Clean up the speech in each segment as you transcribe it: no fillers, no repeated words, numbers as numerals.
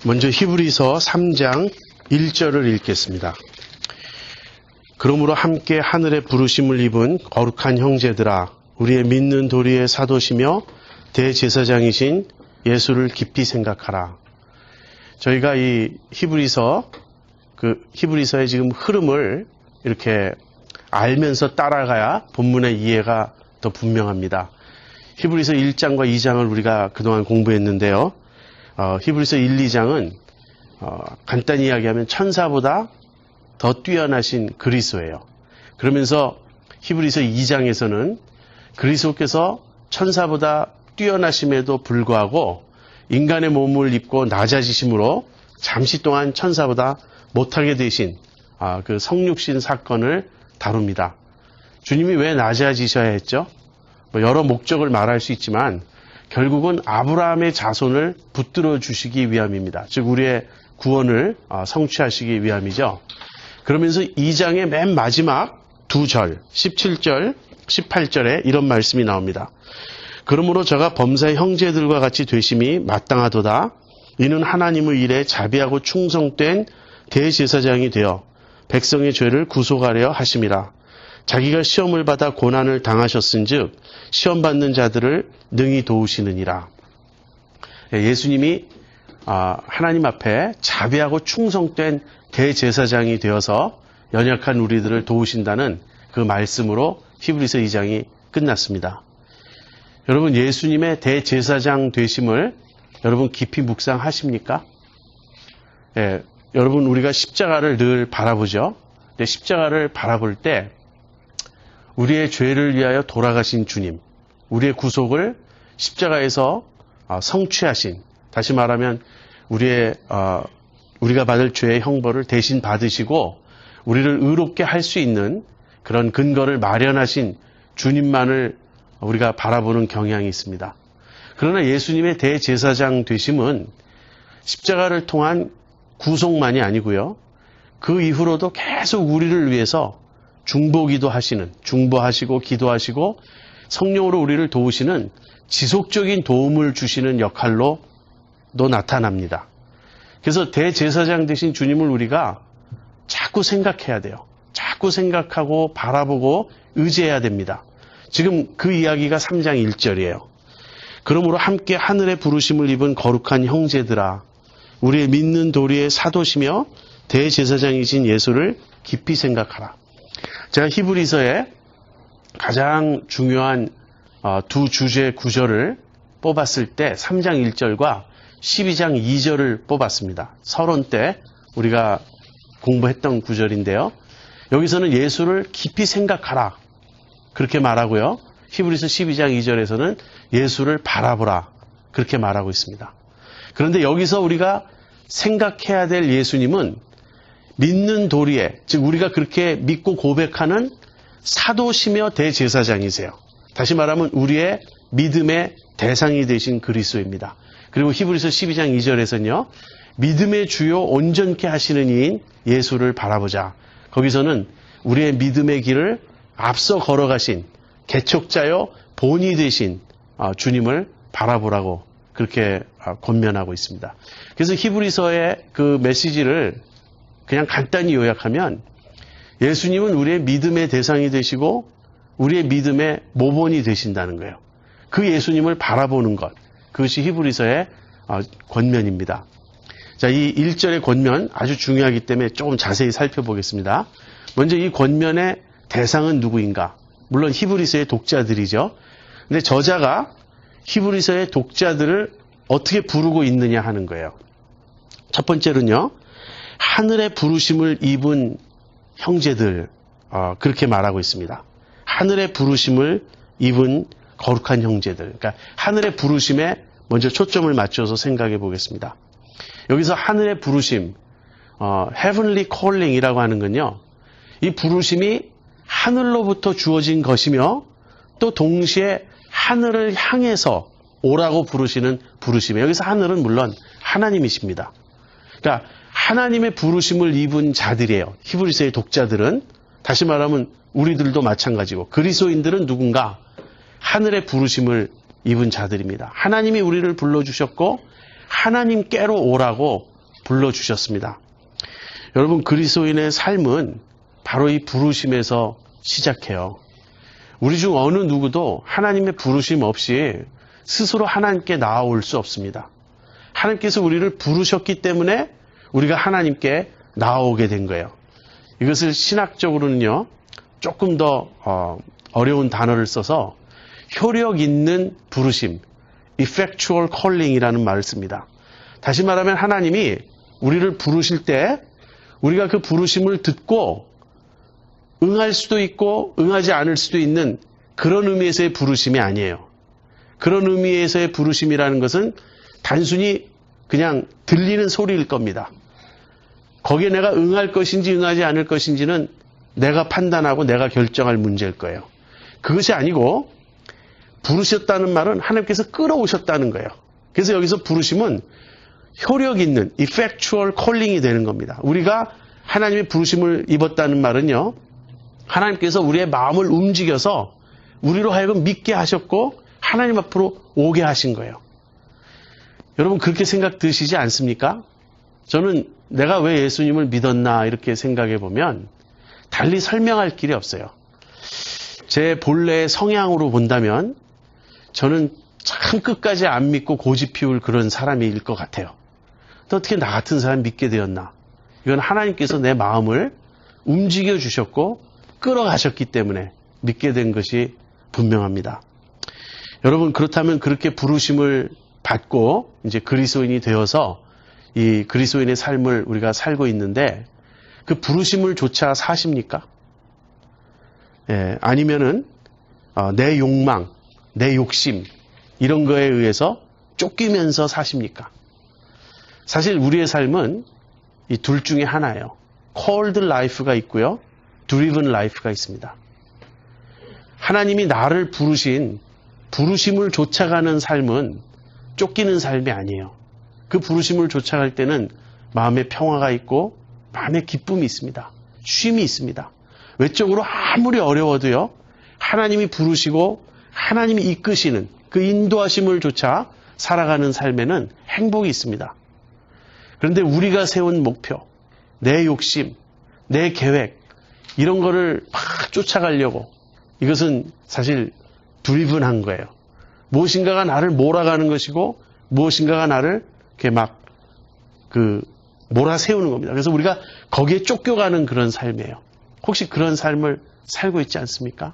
먼저 히브리서 3장 1절을 읽겠습니다. 그러므로 함께 하늘의 부르심을 입은 거룩한 형제들아, 우리의 믿는 도리의 사도시며 대제사장이신 예수를 깊이 생각하라. 저희가 이 히브리서의 지금 흐름을 이렇게 알면서 따라가야 본문의 이해가 더 분명합니다. 히브리서 1장과 2장을 우리가 그동안 공부했는데요. 히브리서 1, 2장은 간단히 이야기하면 천사보다 더 뛰어나신 그리스도예요. 그러면서 히브리서 2장에서는 그리스도께서 천사보다 뛰어나심에도 불구하고 인간의 몸을 입고 낮아지심으로 잠시 동안 천사보다 못하게 되신 그 성육신 사건을 다룹니다. 주님이 왜 낮아지셔야 했죠? 여러 목적을 말할 수 있지만 결국은 아브라함의 자손을 붙들어 주시기 위함입니다. 즉 우리의 구원을 성취하시기 위함이죠. 그러면서 2장의 맨 마지막 두 절, 17절, 18절에 이런 말씀이 나옵니다. 그러므로 저가 범사의 형제들과 같이 되심이 마땅하도다. 이는 하나님의 일에 자비하고 충성된 대제사장이 되어 백성의 죄를 구속하려 하심이라. 자기가 시험을 받아 고난을 당하셨은즉 시험받는 자들을 능히 도우시느니라. 예수님이 하나님 앞에 자비하고 충성된 대제사장이 되어서 연약한 우리들을 도우신다는 그 말씀으로 히브리서 2장이 끝났습니다. 여러분, 예수님의 대제사장 되심을 여러분 깊이 묵상하십니까? 여러분, 우리가 십자가를 늘 바라보죠. 근데 십자가를 바라볼 때 우리의 죄를 위하여 돌아가신 주님, 우리의 구속을 십자가에서 성취하신, 다시 말하면 우리가 받을 죄의 형벌을 대신 받으시고 우리를 의롭게 할 수 있는 그런 근거를 마련하신 주님만을 우리가 바라보는 경향이 있습니다. 그러나 예수님의 대제사장 되심은 십자가를 통한 구속만이 아니고요. 그 이후로도 계속 우리를 위해서 중보하시고 기도하시고 성령으로 우리를 도우시는 지속적인 도움을 주시는 역할로도 나타납니다. 그래서 대제사장 되신 주님을 우리가 자꾸 생각해야 돼요. 자꾸 생각하고 바라보고 의지해야 됩니다. 지금 그 이야기가 3장 1절이에요. 그러므로 함께 하늘의 부르심을 입은 거룩한 형제들아, 우리의 믿는 도리의 사도시며 대제사장이신 예수를 깊이 생각하라. 제가 히브리서의 가장 중요한 두 주제 구절을 뽑았을 때 3장 1절과 12장 2절을 뽑았습니다. 서론 때 우리가 공부했던 구절인데요. 여기서는 예수를 깊이 생각하라 그렇게 말하고요. 히브리서 12장 2절에서는 예수를 바라보라 그렇게 말하고 있습니다. 그런데 여기서 우리가 생각해야 될 예수님은 믿는 도리에, 즉 우리가 그렇게 믿고 고백하는 사도시며 대제사장이세요. 다시 말하면 우리의 믿음의 대상이 되신 그리스도입니다. 그리고 히브리서 12장 2절에서는요. 믿음의 주요 온전케 하시는 이인 예수를 바라보자. 거기서는 우리의 믿음의 길을 앞서 걸어가신 개척자요 본이 되신 주님을 바라보라고 그렇게 권면하고 있습니다. 그래서 히브리서의 그 메시지를 그냥 간단히 요약하면 예수님은 우리의 믿음의 대상이 되시고 우리의 믿음의 모본이 되신다는 거예요. 그 예수님을 바라보는 것, 그것이 히브리서의 권면입니다. 자, 이 1절의 권면 아주 중요하기 때문에 조금 자세히 살펴보겠습니다. 먼저 이 권면의 대상은 누구인가? 물론 히브리서의 독자들이죠. 근데 저자가 히브리서의 독자들을 어떻게 부르고 있느냐 하는 거예요. 첫 번째로는요. 하늘의 부르심을 입은 형제들, 그렇게 말하고 있습니다. 하늘의 부르심을 입은 거룩한 형제들. 그러니까 하늘의 부르심에 먼저 초점을 맞춰서 생각해 보겠습니다. 여기서 하늘의 부르심, heavenly calling이라고 하는 건요. 이 부르심이 하늘로부터 주어진 것이며 또 동시에 하늘을 향해서 오라고 부르시는 부르심이에요. 여기서 하늘은 물론 하나님이십니다. 그러니까 하나님의 부르심을 입은 자들이에요. 히브리서의 독자들은. 다시 말하면 우리들도 마찬가지고 그리스도인들은 누군가? 하늘의 부르심을 입은 자들입니다. 하나님이 우리를 불러주셨고 하나님께로 오라고 불러주셨습니다. 여러분, 그리스도인의 삶은 바로 이 부르심에서 시작해요. 우리 중 어느 누구도 하나님의 부르심 없이 스스로 하나님께 나아올 수 없습니다. 하나님께서 우리를 부르셨기 때문에 우리가 하나님께 나아오게 된 거예요. 이것을 신학적으로는요, 조금 더 어려운 단어를 써서 효력 있는 부르심, effectual calling이라는 말을 씁니다. 다시 말하면 하나님이 우리를 부르실 때 우리가 그 부르심을 듣고 응할 수도 있고 응하지 않을 수도 있는 그런 의미에서의 부르심이 아니에요. 그런 의미에서의 부르심이라는 것은 단순히 그냥 들리는 소리일 겁니다. 거기에 내가 응할 것인지 응하지 않을 것인지는 내가 판단하고 내가 결정할 문제일 거예요. 그것이 아니고 부르셨다는 말은 하나님께서 끌어오셨다는 거예요. 그래서 여기서 부르심은 효력 있는 effectual calling이 되는 겁니다. 우리가 하나님의 부르심을 입었다는 말은요, 하나님께서 우리의 마음을 움직여서 우리로 하여금 믿게 하셨고 하나님 앞으로 오게 하신 거예요. 여러분, 그렇게 생각 드시지 않습니까? 저는 내가 왜 예수님을 믿었나 이렇게 생각해 보면 달리 설명할 길이 없어요. 제 본래의 성향으로 본다면 저는 참 끝까지 안 믿고 고집 피울 그런 사람일 것 같아요. 또 어떻게 나 같은 사람 믿게 되었나? 이건 하나님께서 내 마음을 움직여 주셨고 끌어가셨기 때문에 믿게 된 것이 분명합니다. 여러분, 그렇다면 그렇게 부르심을 받고 이제 그리스도인이 되어서 이 그리스도인의 삶을 우리가 살고 있는데 그 부르심을 조차 사십니까? 아니면은 내 욕망, 내 욕심 이런 거에 의해서 쫓기면서 사십니까? 사실 우리의 삶은 이 둘 중에 하나예요. called life가 있고요, driven life가 있습니다. 하나님이 나를 부르신 부르심을 쫓아가는 삶은 쫓기는 삶이 아니에요. 그 부르심을 쫓아갈 때는 마음의 평화가 있고 마음의 기쁨이 있습니다. 쉼이 있습니다. 외적으로 아무리 어려워도요, 하나님이 부르시고 하나님이 이끄시는 그 인도하심을 쫓아 살아가는 삶에는 행복이 있습니다. 그런데 우리가 세운 목표, 내 욕심, 내 계획 이런 거를 막 쫓아가려고, 이것은 사실 드리븐한 거예요. 무엇인가가 나를 몰아가는 것이고 무엇인가가 나를 이렇게 막 몰아세우는 겁니다. 그래서 우리가 거기에 쫓겨가는 그런 삶이에요. 혹시 그런 삶을 살고 있지 않습니까?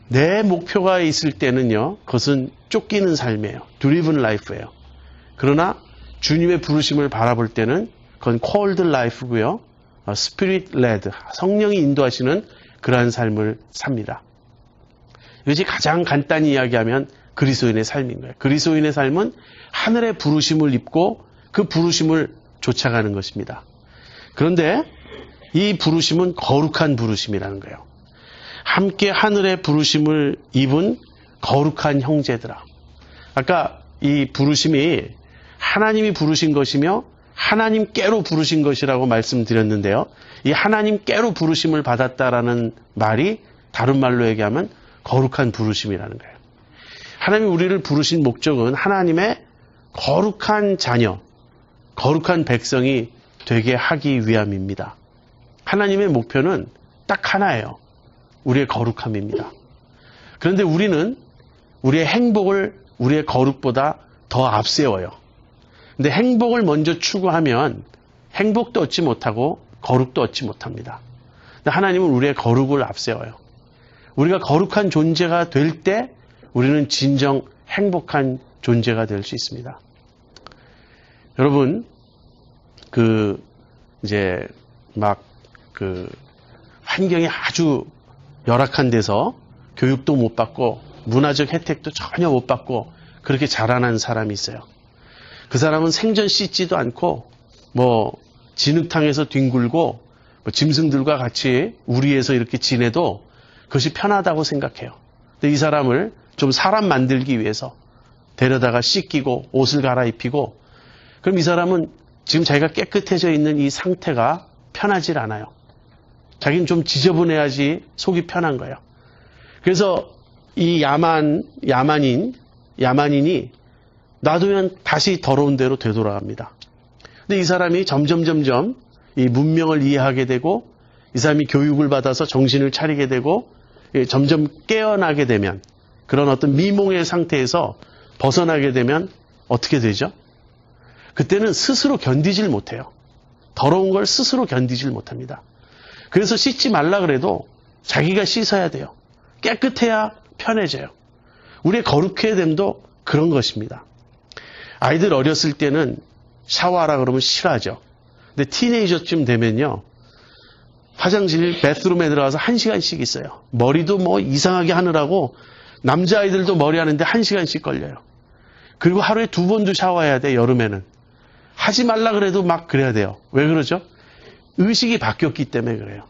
내 목표가 있을 때는요, 그것은 쫓기는 삶이에요. driven life예요. 그러나 주님의 부르심을 바라볼 때는 그건 called life고요, spirit led, 성령이 인도하시는 그러한 삶을 삽니다. 이것이 가장 간단히 이야기하면 그리스도인의 삶인 거예요. 그리스도인의 삶은 하늘의 부르심을 입고 그 부르심을 쫓아가는 것입니다. 그런데 이 부르심은 거룩한 부르심이라는 거예요. 함께 하늘의 부르심을 입은 거룩한 형제들아. 아까 이 부르심이 하나님이 부르신 것이며 하나님께로 부르신 것이라고 말씀드렸는데요. 이 하나님께로 부르심을 받았다라는 말이 다른 말로 얘기하면 거룩한 부르심이라는 거예요. 하나님이 우리를 부르신 목적은 하나님의 거룩한 자녀, 거룩한 백성이 되게 하기 위함입니다. 하나님의 목표는 딱 하나예요. 우리의 거룩함입니다. 그런데 우리는 우리의 행복을 우리의 거룩보다 더 앞세워요. 근데 행복을 먼저 추구하면 행복도 얻지 못하고 거룩도 얻지 못합니다. 근데 하나님은 우리의 거룩을 앞세워요. 우리가 거룩한 존재가 될 때 우리는 진정 행복한 존재가 될 수 있습니다. 여러분, 이제 환경이 아주 열악한 데서 교육도 못 받고 문화적 혜택도 전혀 못 받고 그렇게 자라난 사람이 있어요. 그 사람은 생전 씻지도 않고 진흙탕에서 뒹굴고 짐승들과 같이 우리에서 이렇게 지내도 그것이 편하다고 생각해요. 근데 이 사람을 좀 사람 만들기 위해서 데려다가 씻기고 옷을 갈아입히고, 그럼 이 사람은 지금 자기가 깨끗해져 있는 이 상태가 편하질 않아요. 자기는 좀 지저분해야지 속이 편한 거예요. 그래서 이 야만인이 놔두면 다시 더러운 데로 되돌아갑니다. 근데 이 사람이 점점 이 문명을 이해하게 되고 이 사람이 교육을 받아서 정신을 차리게 되고 점점 깨어나게 되면 그런 어떤 미몽의 상태에서 벗어나게 되면 어떻게 되죠? 그때는 스스로 견디질 못해요. 더러운 걸 스스로 견디질 못합니다. 그래서 씻지 말라 그래도 자기가 씻어야 돼요. 깨끗해야 편해져요. 우리의 거룩해야 됨도 그런 것입니다. 아이들 어렸을 때는 샤워하라 그러면 싫어하죠. 근데 티네이저쯤 되면요. 화장실 배스룸에 들어가서 1시간씩 있어요. 머리도 뭐 이상하게 하느라고 남자아이들도 머리 하는데 1시간씩 걸려요. 그리고 하루에 2번도 샤워해야 돼, 여름에는. 하지 말라 그래도 막 그래야 돼요. 왜 그러죠? 의식이 바뀌었기 때문에 그래요.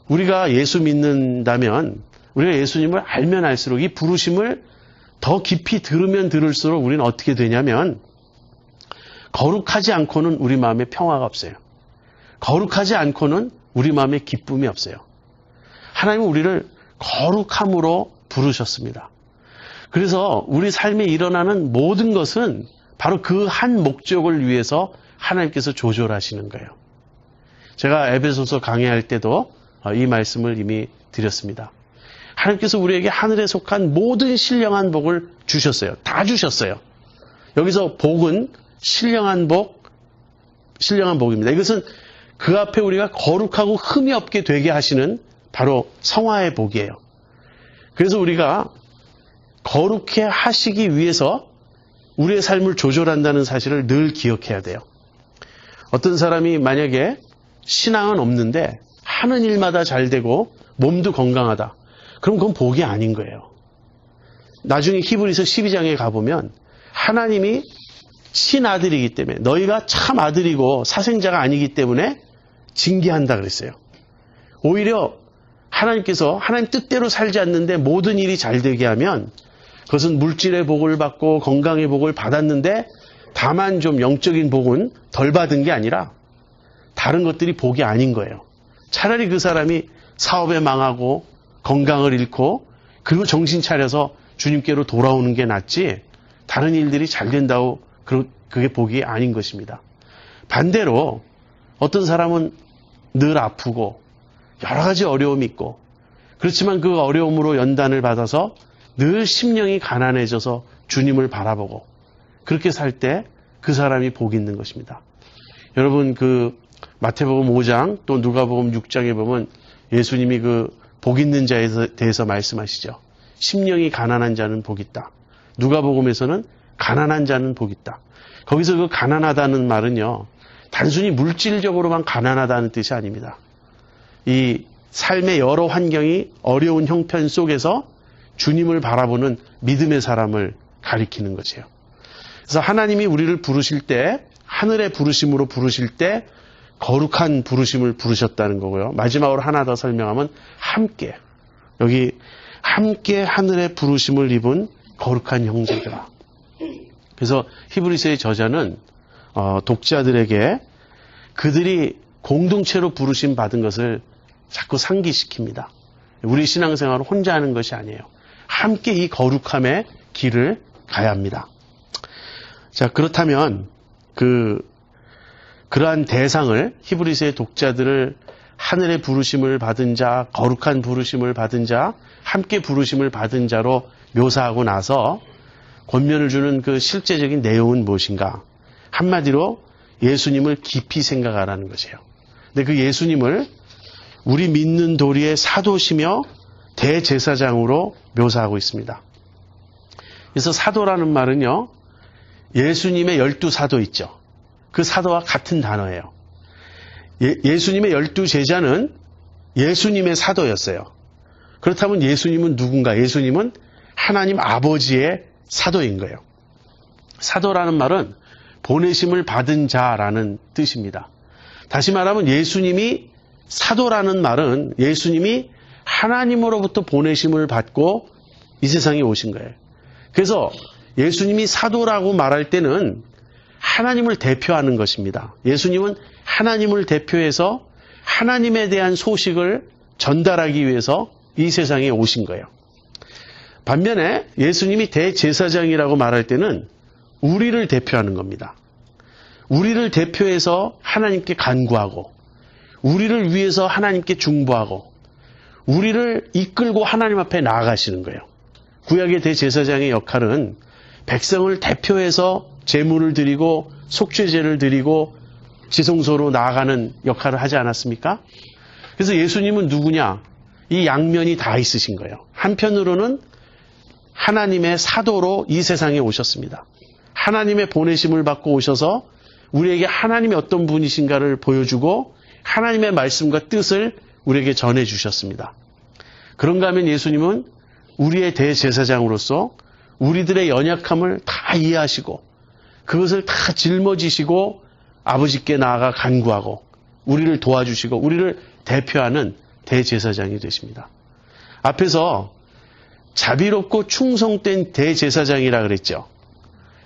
우리가 예수 믿는다면 우리가 예수님을 알면 알수록 이 부르심을 더 깊이 들으면 들을수록 우리는 어떻게 되냐면 거룩하지 않고는 우리 마음에 평화가 없어요. 거룩하지 않고는 우리 마음에 기쁨이 없어요. 하나님은 우리를 거룩함으로 부르셨습니다. 그래서 우리 삶에 일어나는 모든 것은 바로 그 한 목적을 위해서 하나님께서 조절하시는 거예요. 제가 에베소서 강의할 때도 이 말씀을 이미 드렸습니다. 하나님께서 우리에게 하늘에 속한 모든 신령한 복을 주셨어요. 다 주셨어요. 여기서 복은 신령한 복입니다. 이것은 그 앞에 우리가 거룩하고 흠이 없게 되게 하시는 바로 성화의 복이에요. 그래서 우리가 거룩해 하시기 위해서 우리의 삶을 조절한다는 사실을 늘 기억해야 돼요. 어떤 사람이 만약에 신앙은 없는데 하는 일마다 잘 되고 몸도 건강하다. 그럼 그건 복이 아닌 거예요. 나중에 히브리서 12장에 가보면 하나님이 친아들이기 때문에 너희가 참 아들이고 사생자가 아니기 때문에 징계한다 그랬어요. 오히려 하나님께서 하나님 뜻대로 살지 않는데 모든 일이 잘 되게 하면 그것은 물질의 복을 받고 건강의 복을 받았는데 다만 좀 영적인 복은 덜 받은 게 아니라 다른 것들이 복이 아닌 거예요. 차라리 그 사람이 사업에 망하고 건강을 잃고 그리고 정신 차려서 주님께로 돌아오는 게 낫지 다른 일들이 잘 된다고 그게 복이 아닌 것입니다. 반대로 어떤 사람은 늘 아프고 여러 가지 어려움이 있고 그렇지만 그 어려움으로 연단을 받아서 늘 심령이 가난해져서 주님을 바라보고 그렇게 살 때 그 사람이 복이 있는 것입니다. 여러분 그 마태복음 5장 또 누가복음 6장에 보면 예수님이 그 복 있는 자에 대해서 말씀하시죠. 심령이 가난한 자는 복 있다. 누가복음에서는 가난한 자는 복 있다. 거기서 그 가난하다는 말은요. 단순히 물질적으로만 가난하다는 뜻이 아닙니다. 이 삶의 여러 환경이 어려운 형편 속에서 주님을 바라보는 믿음의 사람을 가리키는 것이에요. 그래서 하나님이 우리를 부르실 때 하늘의 부르심으로 부르실 때 거룩한 부르심을 부르셨다는 거고요. 마지막으로 하나 더 설명하면 함께 여기 함께 하늘의 부르심을 입은 거룩한 형제들아. 그래서 히브리서의 저자는 독자들에게 그들이 공동체로 부르심 받은 것을 자꾸 상기시킵니다. 우리 신앙생활은 혼자 하는 것이 아니에요. 함께 이 거룩함의 길을 가야 합니다. 자, 그렇다면 그러한 대상을 히브리서의 독자들을 하늘의 부르심을 받은 자, 거룩한 부르심을 받은 자, 함께 부르심을 받은 자로 묘사하고 나서 권면을 주는 그 실제적인 내용은 무엇인가? 한마디로 예수님을 깊이 생각하라는 것이에요. 근데 그 예수님을 우리 믿는 도리의 사도시며 대제사장으로 묘사하고 있습니다. 그래서 사도라는 말은요, 예수님의 12사도 있죠. 그 사도와 같은 단어예요. 예수님의 12제자는 예수님의 사도였어요. 그렇다면 예수님은 누군가? 예수님은 하나님 아버지의 사도인 거예요. 사도라는 말은 보내심을 받은 자라는 뜻입니다. 다시 말하면 예수님이 사도라는 말은 예수님이 하나님으로부터 보내심을 받고 이 세상에 오신 거예요. 그래서 예수님이 사도라고 말할 때는 하나님을 대표하는 것입니다. 예수님은 하나님을 대표해서 하나님에 대한 소식을 전달하기 위해서 이 세상에 오신 거예요. 반면에 예수님이 대제사장이라고 말할 때는 우리를 대표하는 겁니다. 우리를 대표해서 하나님께 간구하고 우리를 위해서 하나님께 중보하고 우리를 이끌고 하나님 앞에 나아가시는 거예요. 구약의 대제사장의 역할은 백성을 대표해서 제물을 드리고 속죄제를 드리고 지성소로 나아가는 역할을 하지 않았습니까? 그래서 예수님은 누구냐? 이 양면이 다 있으신 거예요. 한편으로는 하나님의 사도로 이 세상에 오셨습니다. 하나님의 보내심을 받고 오셔서 우리에게 하나님이 어떤 분이신가를 보여주고 하나님의 말씀과 뜻을 우리에게 전해주셨습니다. 그런가 하면 예수님은 우리의 대제사장으로서 우리들의 연약함을 다 이해하시고 그것을 다 짊어지시고 아버지께 나아가 간구하고 우리를 도와주시고 우리를 대표하는 대제사장이 되십니다. 앞에서 자비롭고 충성된 대제사장이라 그랬죠.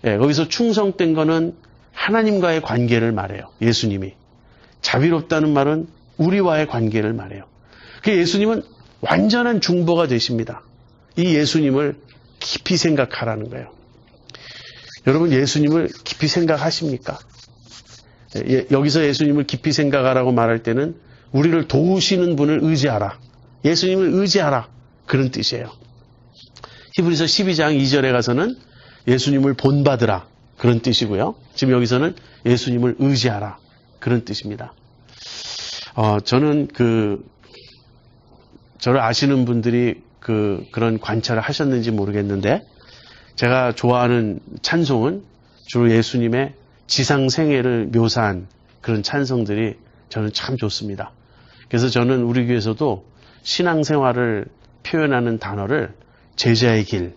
거기서 충성된 거는 하나님과의 관계를 말해요. 예수님이. 자비롭다는 말은 우리와의 관계를 말해요. 예수님은 완전한 중보가 되십니다. 이 예수님을 깊이 생각하라는 거예요. 여러분 예수님을 깊이 생각하십니까? 여기서 예수님을 깊이 생각하라고 말할 때는 우리를 도우시는 분을 의지하라. 예수님을 의지하라. 그런 뜻이에요. 히브리서 12장 2절에 가서는 예수님을 본받으라. 그런 뜻이고요. 지금 여기서는 예수님을 의지하라. 그런 뜻입니다. 저는 저를 아시는 분들이 그런 관찰을 하셨는지 모르겠는데 제가 좋아하는 찬송은 주로 예수님의 지상 생애를 묘사한 그런 찬송들이 저는 참 좋습니다. 그래서 저는 우리 교회에서도 신앙생활을 표현하는 단어를 제자의 길,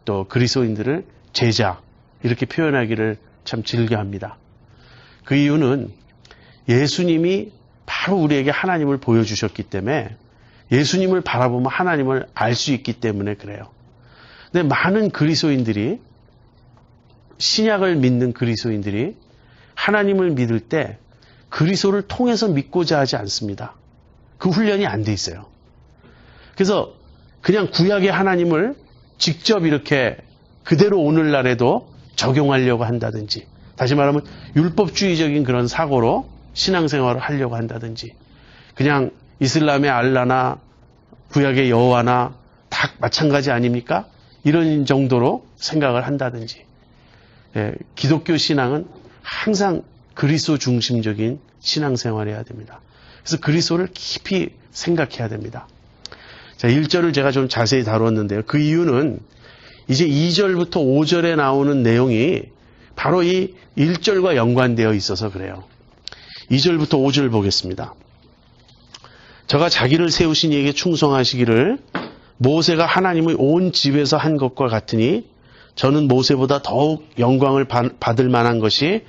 또 그리스도인들을 제자 이렇게 표현하기를 참 즐겨합니다. 그 이유는 예수님이 바로 우리에게 하나님을 보여주셨기 때문에 예수님을 바라보면 하나님을 알 수 있기 때문에 그래요. 근데 많은 그리스도인들이 신약을 믿는 그리스도인들이 하나님을 믿을 때 그리스도를 통해서 믿고자 하지 않습니다. 그 훈련이 안 돼 있어요. 그래서 그냥 구약의 하나님을 직접 이렇게 그대로 오늘날에도 적용하려고 한다든지 다시 말하면 율법주의적인 그런 사고로 신앙생활을 하려고 한다든지 그냥 이슬람의 알라나 구약의 여호와나 다 마찬가지 아닙니까? 이런 정도로 생각을 한다든지 기독교 신앙은 항상 그리스도 중심적인 신앙생활을 해야 됩니다. 그래서 그리스도를 깊이 생각해야 됩니다. 자, 1절을 제가 좀 자세히 다뤘는데요. 그 이유는 이제 2절부터 5절에 나오는 내용이 바로 이 1절과 연관되어 있어서 그래요. 2절부터 5절 보겠습니다. 저가 자기를 세우신 이에게 충성하시기를 모세가 하나님의 온 집에서 한 것과 같으니 저는 모세보다 더욱 영광을 받을 만한 것이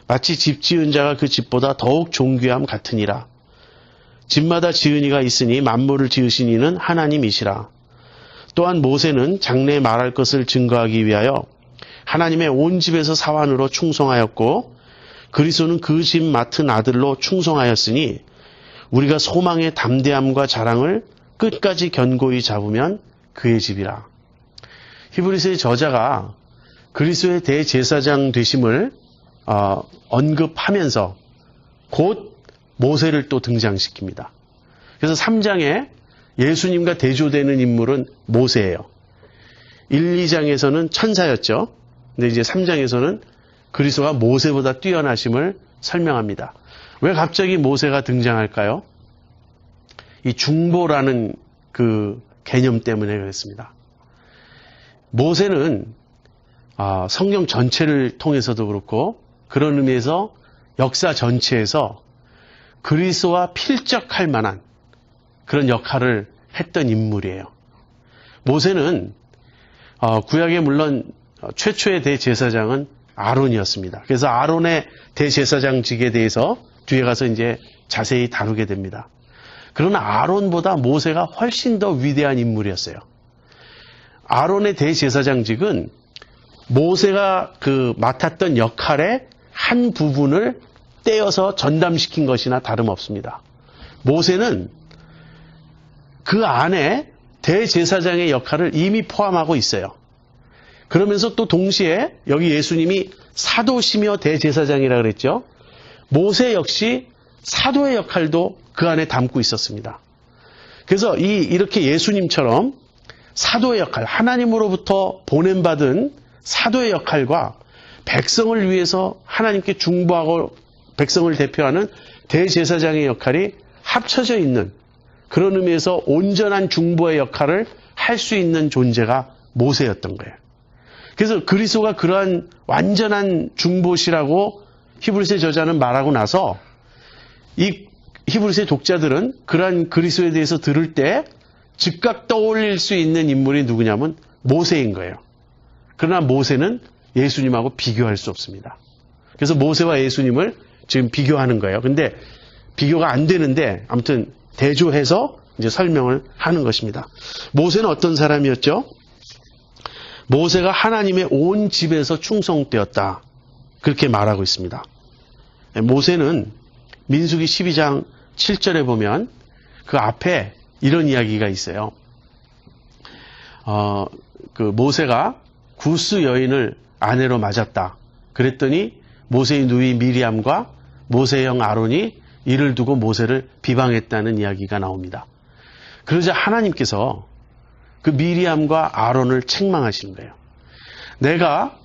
마치 집 지은 자가 그 집보다 더욱 존귀함 같으니라. 집마다 지은 이가 있으니 만물을 지으신 이는 하나님이시라. 또한 모세는 장래에 말할 것을 증거하기 위하여 하나님의 온 집에서 사환으로 충성하였고 그리스도는 그 집 맡은 아들로 충성하였으니 우리가 소망의 담대함과 자랑을 끝까지 견고히 잡으면 그의 집이라. 히브리서의 저자가 그리스도의 대제사장 되심을 언급하면서 곧 모세를 또 등장시킵니다. 그래서 3장에 예수님과 대조되는 인물은 모세예요. 1, 2장에서는 천사였죠. 근데 이제 3장에서는 그리스도가 모세보다 뛰어나심을 설명합니다. 왜 갑자기 모세가 등장할까요? 이 중보라는 그 개념 때문에 그렇습니다. 모세는 성경 전체를 통해서도 그렇고 그런 의미에서 역사 전체에서 그리스도와 필적할 만한 그런 역할을 했던 인물이에요. 모세는 구약의 물론 최초의 대제사장은 아론이었습니다. 그래서 아론의 대제사장직에 대해서 뒤에 가서 이제 자세히 다루게 됩니다. 그러나 아론보다 모세가 훨씬 더 위대한 인물이었어요. 아론의 대제사장직은 모세가 맡았던 역할의 한 부분을 떼어서 전담시킨 것이나 다름없습니다. 모세는 그 안에 대제사장의 역할을 이미 포함하고 있어요. 그러면서 또 동시에 여기 예수님이 사도시며 대제사장이라 그랬죠. 모세 역시 사도의 역할도 그 안에 담고 있었습니다. 그래서 이렇게 예수님처럼 사도의 역할, 하나님으로부터 보냄받은 사도의 역할과 백성을 위해서 하나님께 중보하고 백성을 대표하는 대제사장의 역할이 합쳐져 있는 그런 의미에서 온전한 중보의 역할을 할 수 있는 존재가 모세였던 거예요. 그래서 그리스도가 그러한 완전한 중보시라고 히브리서 저자는 말하고 나서 이 히브리서의 독자들은 그러한 그리스도에 대해서 들을 때 즉각 떠올릴 수 있는 인물이 누구냐면 모세인 거예요. 그러나 모세는 예수님하고 비교할 수 없습니다. 그래서 모세와 예수님을 지금 비교하는 거예요. 근데 비교가 안 되는데 아무튼 대조해서 이제 설명을 하는 것입니다. 모세는 어떤 사람이었죠? 모세가 하나님의 온 집에서 충성되었다. 그렇게 말하고 있습니다. 모세는 민수기 12장 7절에 보면 그 앞에 이런 이야기가 있어요. 그 모세가 구스 여인을 아내로 맞았다. 그랬더니 모세의 누이 미리암과 모세의 형 아론이 이를 두고 모세를 비방했다는 이야기가 나옵니다. 그러자 하나님께서 그 미리암과 아론을 책망하시는 거예요. 내가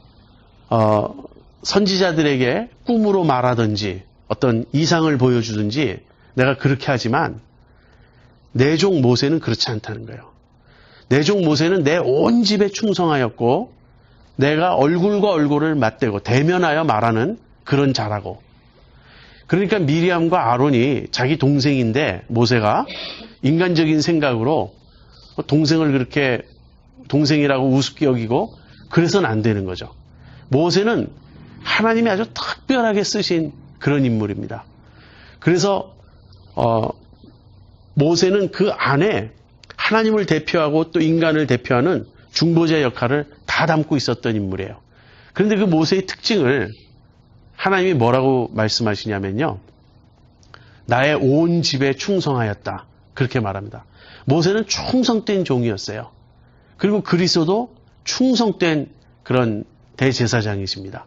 선지자들에게 꿈으로 말하든지 어떤 이상을 보여주든지 내가 그렇게 하지만 내 종 모세는 그렇지 않다는 거예요. 내 종 모세는 내 온 집에 충성하였고 내가 얼굴과 얼굴을 맞대고 대면하여 말하는 그런 자라고. 그러니까 미리암과 아론이 자기 동생인데 모세가 인간적인 생각으로 동생을 그렇게 동생이라고 우습게 여기고 그래서는 안 되는 거죠. 모세는 하나님이 아주 특별하게 쓰신 그런 인물입니다. 그래서 모세는 그 안에 하나님을 대표하고 또 인간을 대표하는 중보자 역할을 다 담고 있었던 인물이에요. 그런데 그 모세의 특징을 하나님이 뭐라고 말씀하시냐면요. 나의 온 집에 충성하였다. 그렇게 말합니다. 모세는 충성된 종이었어요. 그리고 그리스도도 충성된 그런 대제사장이십니다.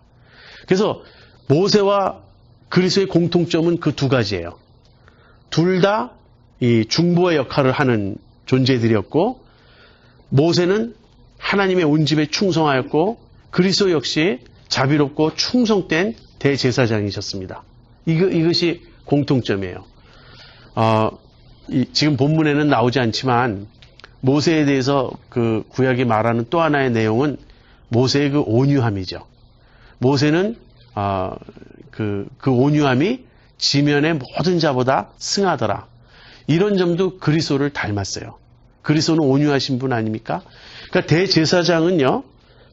그래서 모세와 그리스도의 공통점은 그 두 가지예요. 둘 다 이 중보의 역할을 하는 존재들이었고 모세는 하나님의 온 집에 충성하였고 그리스도 역시 자비롭고 충성된 대제사장이셨습니다. 이것이 공통점이에요. 지금 본문에는 나오지 않지만 모세에 대해서 그 구약이 말하는 또 하나의 내용은 모세의 그 온유함이죠. 모세는 그 온유함이 지면의 모든 자보다 승하더라. 이런 점도 그리스도를 닮았어요. 그리스도는 온유하신 분 아닙니까? 그러니까 대제사장은요.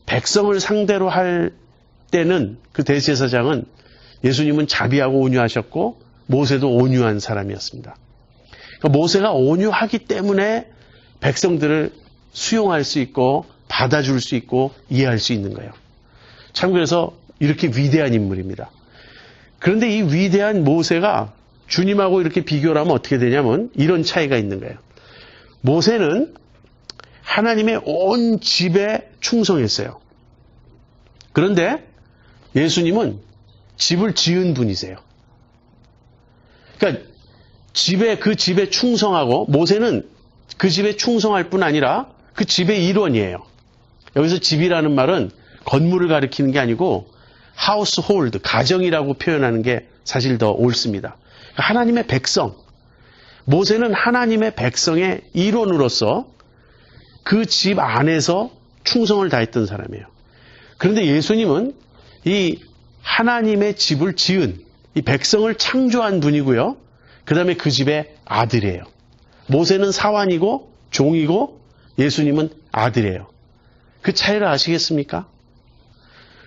백성을 상대로 할 때는 그 대제사장은 예수님은 자비하고 온유하셨고 모세도 온유한 사람이었습니다. 그러니까 모세가 온유하기 때문에 백성들을 수용할 수 있고 받아줄 수 있고 이해할 수 있는 거예요. 참 그래서 이렇게 위대한 인물입니다. 그런데 이 위대한 모세가 주님하고 이렇게 비교를 하면 어떻게 되냐면 이런 차이가 있는 거예요. 모세는 하나님의 온 집에 충성했어요. 그런데 예수님은 집을 지은 분이세요. 그러니까 그 집에 충성하고 모세는 그 집에 충성할 뿐 아니라 그 집의 일원이에요. 여기서 집이라는 말은 건물을 가리키는 게 아니고 household, 가정이라고 표현하는 게 사실 더 옳습니다. 그러니까 하나님의 백성, 모세는 하나님의 백성의 일원으로서 그 집 안에서 충성을 다했던 사람이에요. 그런데 예수님은 이 하나님의 집을 지은 이 백성을 창조한 분이고요. 그 다음에 그 집의 아들이에요. 모세는 사환이고 종이고 예수님은 아들이에요. 그 차이를 아시겠습니까?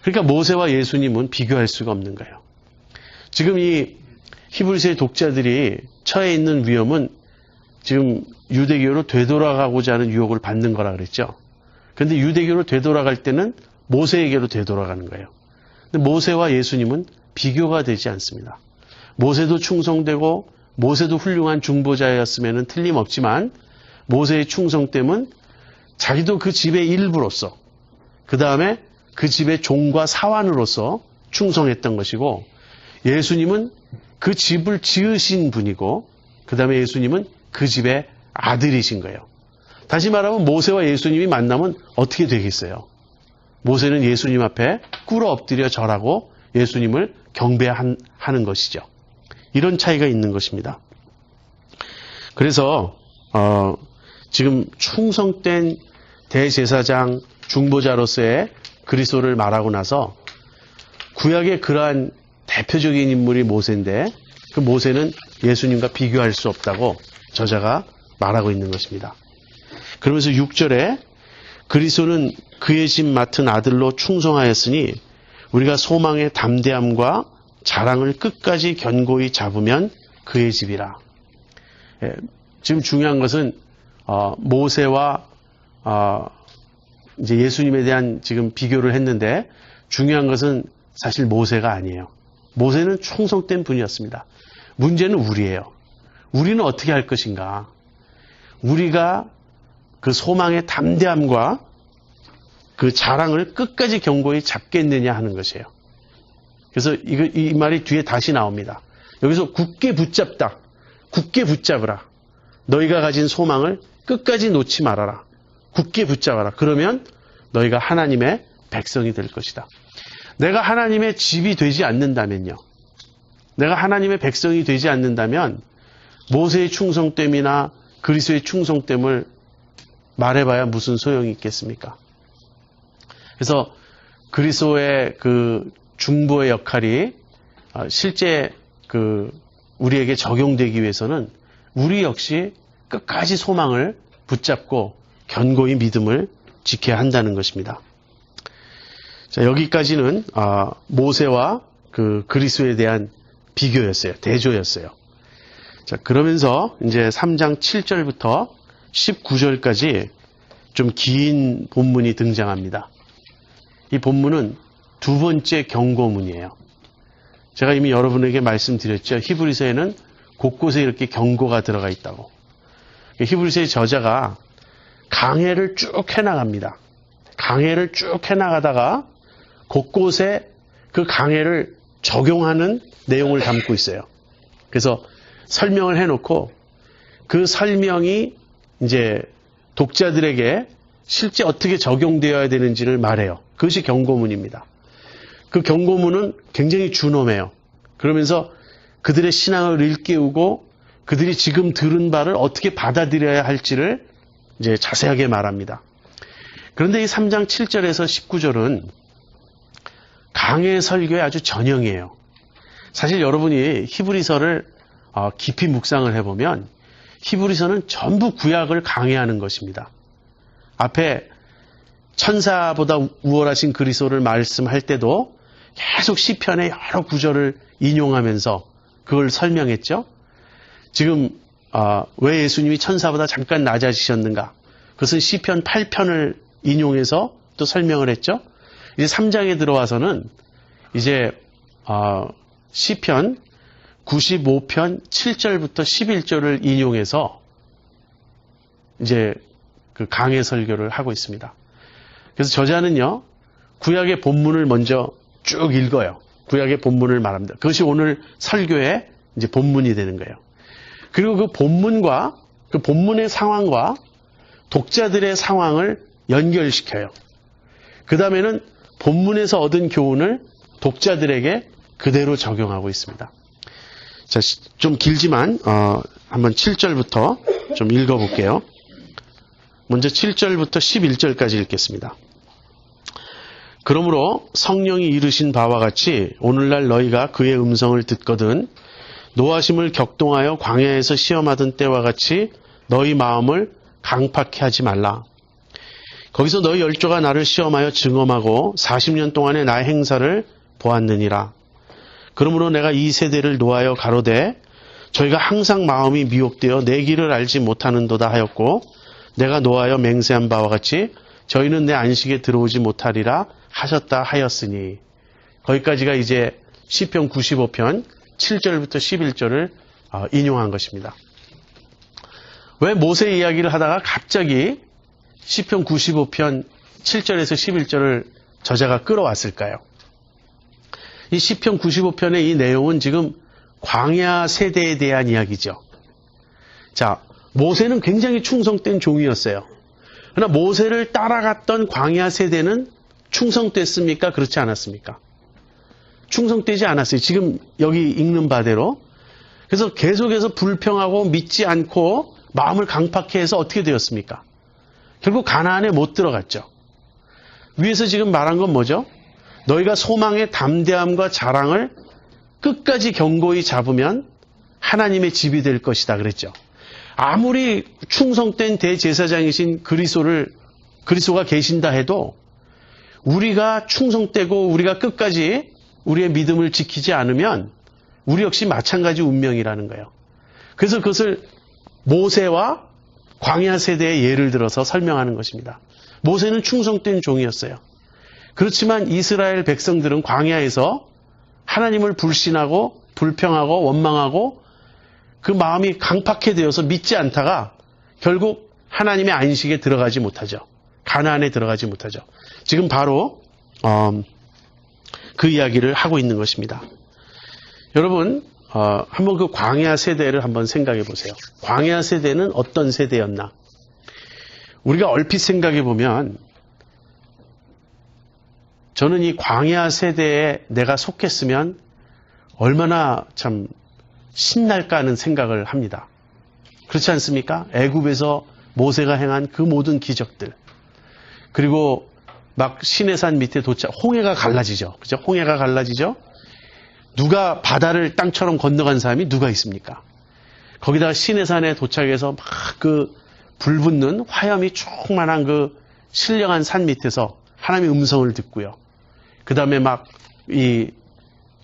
그러니까 모세와 예수님은 비교할 수가 없는 거예요. 지금 이 히브리서의 독자들이 처해 있는 위험은 지금 유대교로 되돌아가고자 하는 유혹을 받는 거라 그랬죠. 그런데 유대교로 되돌아갈 때는 모세에게로 되돌아가는 거예요. 근데 모세와 예수님은 비교가 되지 않습니다. 모세도 충성되고 모세도 훌륭한 중보자였으면 틀림없지만 모세의 충성됨은 자기도 그 집의 일부로서 그 다음에 그 집의 종과 사환으로서 충성했던 것이고, 예수님은 그 집을 지으신 분이고, 그 다음에 예수님은 그 집의 아들이신 거예요. 다시 말하면 모세와 예수님이 만나면 어떻게 되겠어요? 모세는 예수님 앞에 꿇어 엎드려 절하고 예수님을 경배하는 것이죠. 이런 차이가 있는 것입니다. 그래서 지금 충성된 대제사장 중보자로서의 그리스도를 말하고 나서 구약의 그러한 대표적인 인물이 모세인데, 그 모세는 예수님과 비교할 수 없다고 저자가 말하고 있는 것입니다. 그러면서 6절에 그리스도는 그의 집 맡은 아들로 충성하였으니 우리가 소망의 담대함과 자랑을 끝까지 견고히 잡으면 그의 집이라. 지금 중요한 것은 모세와 이제 예수님에 대한 지금 비교를 했는데, 중요한 것은 사실 모세가 아니에요. 모세는 충성된 분이었습니다. 문제는 우리예요. 우리는 어떻게 할 것인가? 우리가 그 소망의 담대함과 그 자랑을 끝까지 견고히 잡겠느냐 하는 것이에요. 그래서 이 말이 뒤에 다시 나옵니다. 여기서 굳게 붙잡다. 굳게 붙잡으라. 너희가 가진 소망을 끝까지 놓지 말아라. 굳게 붙잡아라. 그러면 너희가 하나님의 백성이 될 것이다. 내가 하나님의 집이 되지 않는다면요. 내가 하나님의 백성이 되지 않는다면 모세의 충성됨이나 그리스도의 충성됨을 말해봐야 무슨 소용이 있겠습니까? 그래서 그리스도의 그 중보의 역할이 실제 우리에게 적용되기 위해서는 우리 역시 끝까지 소망을 붙잡고 견고히 믿음을 지켜야 한다는 것입니다. 자, 여기까지는 모세와 그 그리스도에 대한 비교였어요. 대조였어요. 자, 그러면서 이제 3장 7절부터 19절까지 좀 긴 본문이 등장합니다. 이 본문은 두 번째 경고문이에요. 제가 이미 여러분에게 말씀드렸죠. 히브리서에는 곳곳에 이렇게 경고가 들어가 있다고. 히브리서의 저자가 강해를 쭉 해나갑니다. 강해를 쭉 해나가다가 곳곳에 그 강해를 적용하는 내용을 담고 있어요. 그래서 설명을 해놓고 그 설명이 이제 독자들에게 실제 어떻게 적용되어야 되는지를 말해요. 그것이 경고문입니다. 그 경고문은 굉장히 준엄해요. 그러면서 그들의 신앙을 일깨우고 그들이 지금 들은 바를 어떻게 받아들여야 할지를 이제 자세하게 말합니다. 그런데 이 3장 7절에서 19절은 강해 설교의 아주 전형이에요. 사실 여러분이 히브리서를 깊이 묵상을 해보면 히브리서는 전부 구약을 강해하는 것입니다. 앞에 천사보다 우월하신 그리스도를 말씀할 때도 계속 시편의 여러 구절을 인용하면서 그걸 설명했죠. 지금 왜 예수님이 천사보다 잠깐 낮아지셨는가? 그것은 시편 8편을 인용해서 또 설명을 했죠. 이제 3장에 들어와서는 이제 시편 95편 7절부터 11절을 인용해서 이제 그 강해 설교를 하고 있습니다. 그래서 저자는요, 구약의 본문을 먼저 쭉 읽어요. 구약의 본문을 말합니다. 그것이 오늘 설교의 이제 본문이 되는 거예요. 그리고 그 본문과 그 본문의 상황과 독자들의 상황을 연결시켜요. 그 다음에는 본문에서 얻은 교훈을 독자들에게 그대로 적용하고 있습니다. 자, 좀 길지만 한번 7절부터 좀 읽어볼게요. 먼저 7절부터 11절까지 읽겠습니다. 그러므로 성령이 이르신 바와 같이 오늘날 너희가 그의 음성을 듣거든 노하심을 격동하여 광야에서 시험하던 때와 같이 너희 마음을 강팍해 하지 말라. 거기서 너희 열조가 나를 시험하여 증언하고 40년 동안의 나의 행사를 보았느니라. 그러므로 내가 이 세대를 노하여 가로되 저희가 항상 마음이 미혹되어 내 길을 알지 못하는도다 하였고 내가 노하여 맹세한 바와 같이 저희는 내 안식에 들어오지 못하리라 하셨다 하였으니. 거기까지가 이제 시편 95편 7절부터 11절을 인용한 것입니다. 왜 모세 이야기를 하다가 갑자기 시편 95편 7절에서 11절을 저자가 끌어왔을까요? 이 시편 95편의 이 내용은 지금 광야 세대에 대한 이야기죠. 자, 모세는 굉장히 충성된 종이었어요. 그러나 모세를 따라갔던 광야 세대는 충성됐습니까? 그렇지 않았습니까? 충성되지 않았어요. 지금 여기 읽는 바대로. 그래서 계속해서 불평하고 믿지 않고 마음을 강팍해 해서 어떻게 되었습니까? 결국 가나안에 못 들어갔죠. 위에서 지금 말한 건 뭐죠? 너희가 소망의 담대함과 자랑을 끝까지 견고히 잡으면 하나님의 집이 될 것이다 그랬죠. 아무리 충성된 대제사장이신 그리스도가 계신다 해도 우리가 충성되고 우리가 끝까지 우리의 믿음을 지키지 않으면 우리 역시 마찬가지 운명이라는 거예요. 그래서 그것을 모세와 광야 세대의 예를 들어서 설명하는 것입니다. 모세는 충성된 종이었어요. 그렇지만 이스라엘 백성들은 광야에서 하나님을 불신하고 불평하고 원망하고 그 마음이 강팍해 되어서 믿지 않다가 결국 하나님의 안식에 들어가지 못하죠. 가나안에 들어가지 못하죠. 지금 바로 그 이야기를 하고 있는 것입니다. 여러분 한번 그 광야 세대를 한번 생각해 보세요. 광야 세대는 어떤 세대였나? 우리가 얼핏 생각해 보면 저는 이 광야 세대에 내가 속했으면 얼마나 참 신날까 하는 생각을 합니다. 그렇지 않습니까? 애굽에서 모세가 행한 그 모든 기적들, 그리고 막 시내산 밑에 홍해가 갈라지죠. 그죠? 홍해가 갈라지죠. 누가 바다를 땅처럼 건너간 사람이 누가 있습니까? 거기다가 시내산에 도착해서 막 그 불붙는 화염이 충만한 그 신령한 산 밑에서 하나님의 음성을 듣고요. 그 다음에 막 이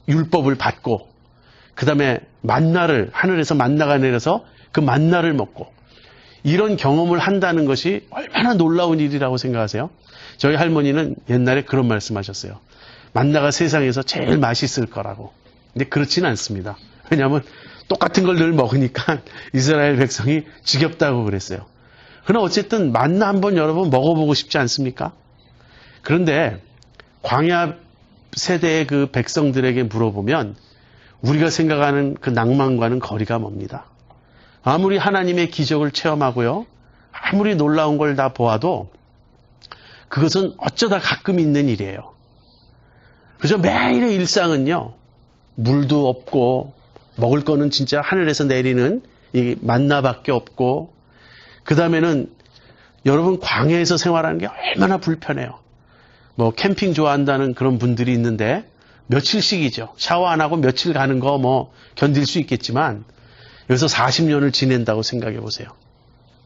율법을 받고, 그 다음에 만나를, 하늘에서 만나가 내려서 그 만나를 먹고, 이런 경험을 한다는 것이 얼마나 놀라운 일이라고 생각하세요? 저희 할머니는 옛날에 그런 말씀하셨어요. 만나가 세상에서 제일 맛있을 거라고. 근데 그렇지는 않습니다. 왜냐하면 똑같은 걸 늘 먹으니까 이스라엘 백성이 지겹다고 그랬어요. 그러나 어쨌든 만나 한번 여러분 먹어보고 싶지 않습니까? 그런데 광야 세대의 그 백성들에게 물어보면 우리가 생각하는 그 낭만과는 거리가 멉니다. 아무리 하나님의 기적을 체험하고요, 아무리 놀라운 걸 다 보아도 그것은 어쩌다 가끔 있는 일이에요. 그죠? 매일의 일상은요, 물도 없고 먹을 거는 진짜 하늘에서 내리는 이 만나밖에 없고, 그 다음에는 여러분 광야에서 생활하는 게 얼마나 불편해요. 뭐 캠핑 좋아한다는 그런 분들이 있는데 며칠씩이죠. 샤워 안 하고 며칠 가는 거 뭐 견딜 수 있겠지만 여기서 40년을 지낸다고 생각해 보세요.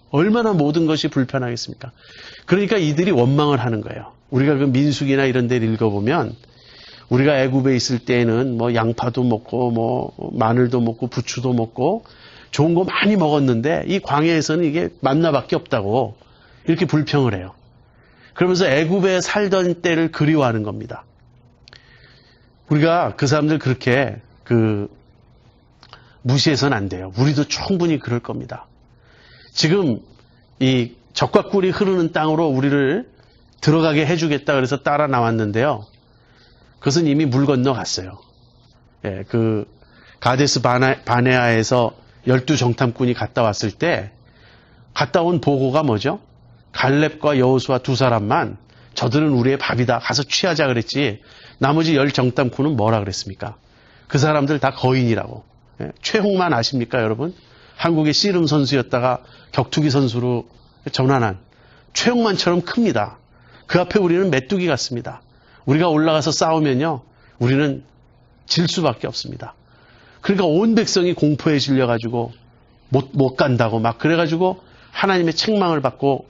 얼마나 모든 것이 불편하겠습니까? 그러니까 이들이 원망을 하는 거예요. 우리가 그 민수기나 이런 데를 읽어보면 우리가 애굽에 있을 때에는 뭐 양파도 먹고 뭐 마늘도 먹고 부추도 먹고 좋은 거 많이 먹었는데 이 광야에서는 이게 만나밖에 없다고 이렇게 불평을 해요. 그러면서 애굽에 살던 때를 그리워하는 겁니다. 우리가 그 사람들 그렇게 무시해서는 안 돼요. 우리도 충분히 그럴 겁니다. 지금 이 젖과 꿀이 흐르는 땅으로 우리를 들어가게 해주겠다 그래서 따라 나왔는데요. 그것은 이미 물 건너갔어요. 예, 그 가데스 바네아에서 12정탐꾼이 갔다 왔을 때 갔다 온 보고가 뭐죠? 갈렙과 여호수아 두 사람만 저들은 우리의 밥이다. 가서 취하자 그랬지. 나머지 10정탐꾼은 뭐라 그랬습니까? 그 사람들 다 거인이라고. 예, 최홍만 아십니까 여러분? 한국의 씨름 선수였다가 격투기 선수로 전환한 최홍만처럼 큽니다. 그 앞에 우리는 메뚜기 같습니다. 우리가 올라가서 싸우면요, 우리는 질 수밖에 없습니다. 그러니까 온 백성이 공포에 질려가지고 못 간다고 막 그래가지고 하나님의 책망을 받고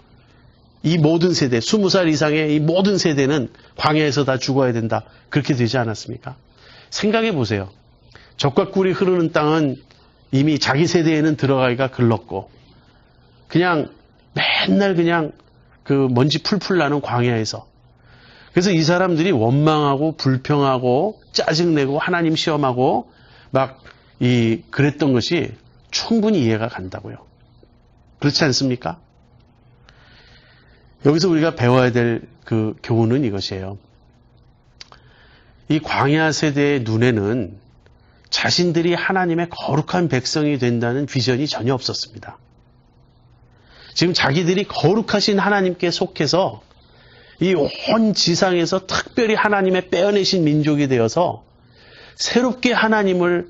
이 모든 세대, 20살 이상의 이 모든 세대는 광야에서 다 죽어야 된다. 그렇게 되지 않았습니까? 생각해 보세요. 젖과 꿀이 흐르는 땅은 이미 자기 세대에는 들어가기가 글렀고 그냥 맨날 그냥 그 먼지 풀풀 나는 광야에서, 그래서 이 사람들이 원망하고 불평하고 짜증내고 하나님 시험하고 막 그랬던 것이 충분히 이해가 간다고요. 그렇지 않습니까? 여기서 우리가 배워야 될 그 교훈은 이것이에요. 이 광야 세대의 눈에는 자신들이 하나님의 거룩한 백성이 된다는 비전이 전혀 없었습니다. 지금 자기들이 거룩하신 하나님께 속해서 이 온 지상에서 특별히 하나님의 빼어내신 민족이 되어서 새롭게 하나님을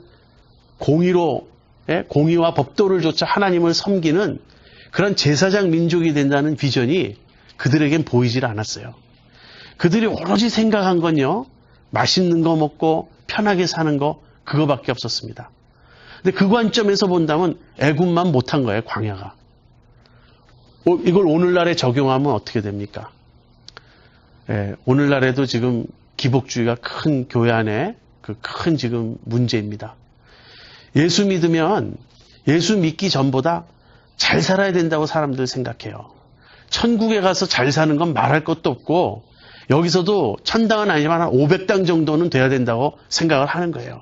공의와 법도를 조차 하나님을 섬기는 그런 제사장 민족이 된다는 비전이 그들에겐 보이질 않았어요. 그들이 오로지 생각한 건요, 맛있는 거 먹고 편하게 사는 거, 그거밖에 없었습니다. 근데 그 관점에서 본다면 애굽만 못한 거예요, 광야가. 이걸 오늘날에 적용하면 어떻게 됩니까? 오늘날에도 지금 기복주의가 큰 교회 안에 그 큰 지금 문제입니다. 예수 믿으면 예수 믿기 전보다 잘 살아야 된다고 사람들 생각해요. 천국에 가서 잘 사는 건 말할 것도 없고 여기서도 천당은 아니지만 한 500당 정도는 돼야 된다고 생각을 하는 거예요.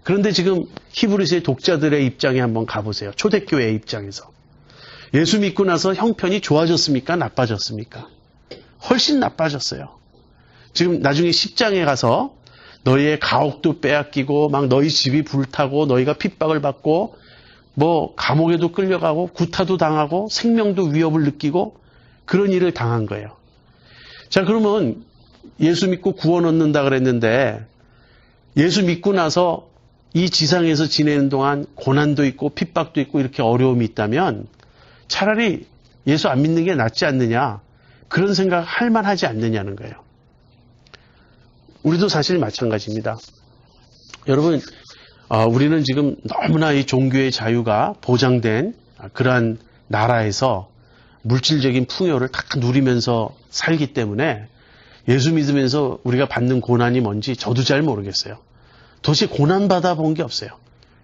그런데 지금 히브리서의 독자들의 입장에 한번 가보세요. 초대교회의 입장에서. 예수 믿고 나서 형편이 좋아졌습니까? 나빠졌습니까? 훨씬 나빠졌어요. 지금 나중에 10장에 가서 너희의 가옥도 빼앗기고 막 너희 집이 불타고 너희가 핍박을 받고 뭐 감옥에도 끌려가고 구타도 당하고 생명도 위협을 느끼고 그런 일을 당한 거예요. 자, 그러면 예수 믿고 구원 얻는다 그랬는데 예수 믿고 나서 이 지상에서 지내는 동안 고난도 있고 핍박도 있고 이렇게 어려움이 있다면 차라리 예수 안 믿는 게 낫지 않느냐, 그런 생각 할 만하지 않느냐는 거예요. 우리도 사실 마찬가지입니다. 여러분, 우리는 지금 너무나 이 종교의 자유가 보장된 그러한 나라에서 물질적인 풍요를 다 누리면서 살기 때문에 예수 믿으면서 우리가 받는 고난이 뭔지 저도 잘 모르겠어요. 도대체 고난 받아본 게 없어요.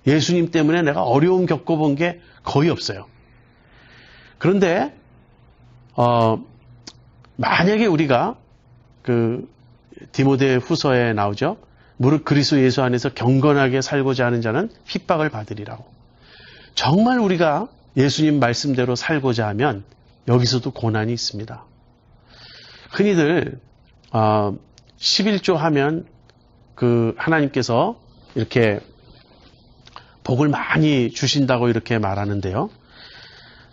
예수님 때문에 내가 어려움 겪어본 게 거의 없어요. 그런데 만약에 우리가 그 디모데 후서에 나오죠. 무릇 그리스도 예수 안에서 경건하게 살고자 하는 자는 핍박을 받으리라고. 정말 우리가 예수님 말씀대로 살고자 하면 여기서도 고난이 있습니다. 흔히들 11조 하면 그 하나님께서 이렇게 복을 많이 주신다고 이렇게 말하는데요.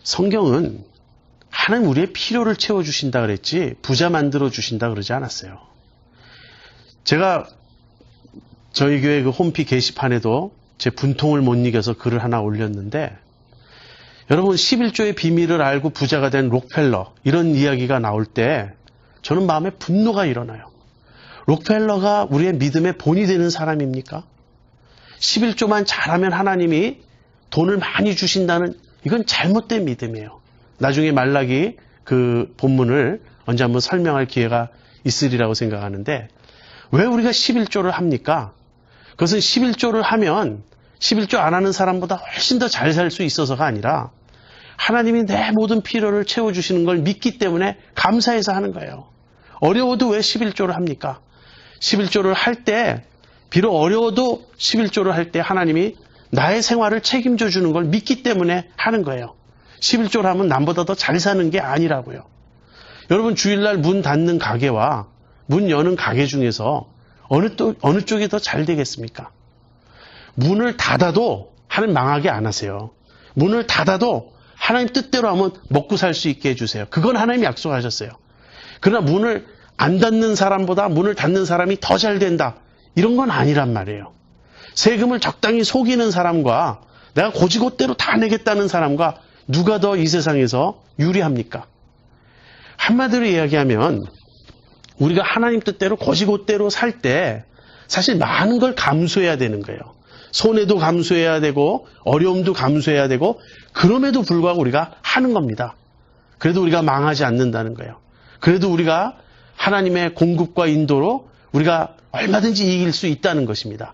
성경은 하나님 우리의 필요를 채워주신다 그랬지 부자 만들어 주신다 그러지 않았어요. 제가 저희 교회 그 홈피 게시판에도 제 분통을 못 이겨서 글을 하나 올렸는데, 여러분 11조의 비밀을 알고 부자가 된 록펠러 이런 이야기가 나올 때 저는 마음에 분노가 일어나요. 록펠러가 우리의 믿음의 본이 되는 사람입니까? 11조만 잘하면 하나님이 돈을 많이 주신다는, 이건 잘못된 믿음이에요. 나중에 말라기 그 본문을 언제 한번 설명할 기회가 있으리라고 생각하는데, 왜 우리가 11조를 합니까? 그것은 11조를 하면 11조 안 하는 사람보다 훨씬 더 잘 살 수 있어서가 아니라 하나님이 내 모든 필요를 채워주시는 걸 믿기 때문에 감사해서 하는 거예요. 어려워도 왜 11조를 합니까? 11조를 할 때, 비록 어려워도 11조를 할 때 하나님이 나의 생활을 책임져 주는 걸 믿기 때문에 하는 거예요. 11조를 하면 남보다 더 잘 사는 게 아니라고요. 여러분 주일날 문 닫는 가게와 문 여는 가게 중에서 어느 쪽이 더 잘 되겠습니까? 문을 닫아도 하나님 망하게 안 하세요. 문을 닫아도 하나님 뜻대로 하면 먹고 살 수 있게 해주세요. 그건 하나님이 약속하셨어요. 그러나 문을 안 닫는 사람보다 문을 닫는 사람이 더 잘 된다, 이런 건 아니란 말이에요. 세금을 적당히 속이는 사람과 내가 고지고대로 다 내겠다는 사람과 누가 더 이 세상에서 유리합니까? 한마디로 이야기하면 우리가 하나님 뜻대로 고지고대로 살 때 사실 많은 걸 감수해야 되는 거예요. 손해도 감수해야 되고 어려움도 감수해야 되고, 그럼에도 불구하고 우리가 하는 겁니다. 그래도 우리가 망하지 않는다는 거예요. 그래도 우리가 하나님의 공급과 인도로 우리가 얼마든지 이길 수 있다는 것입니다.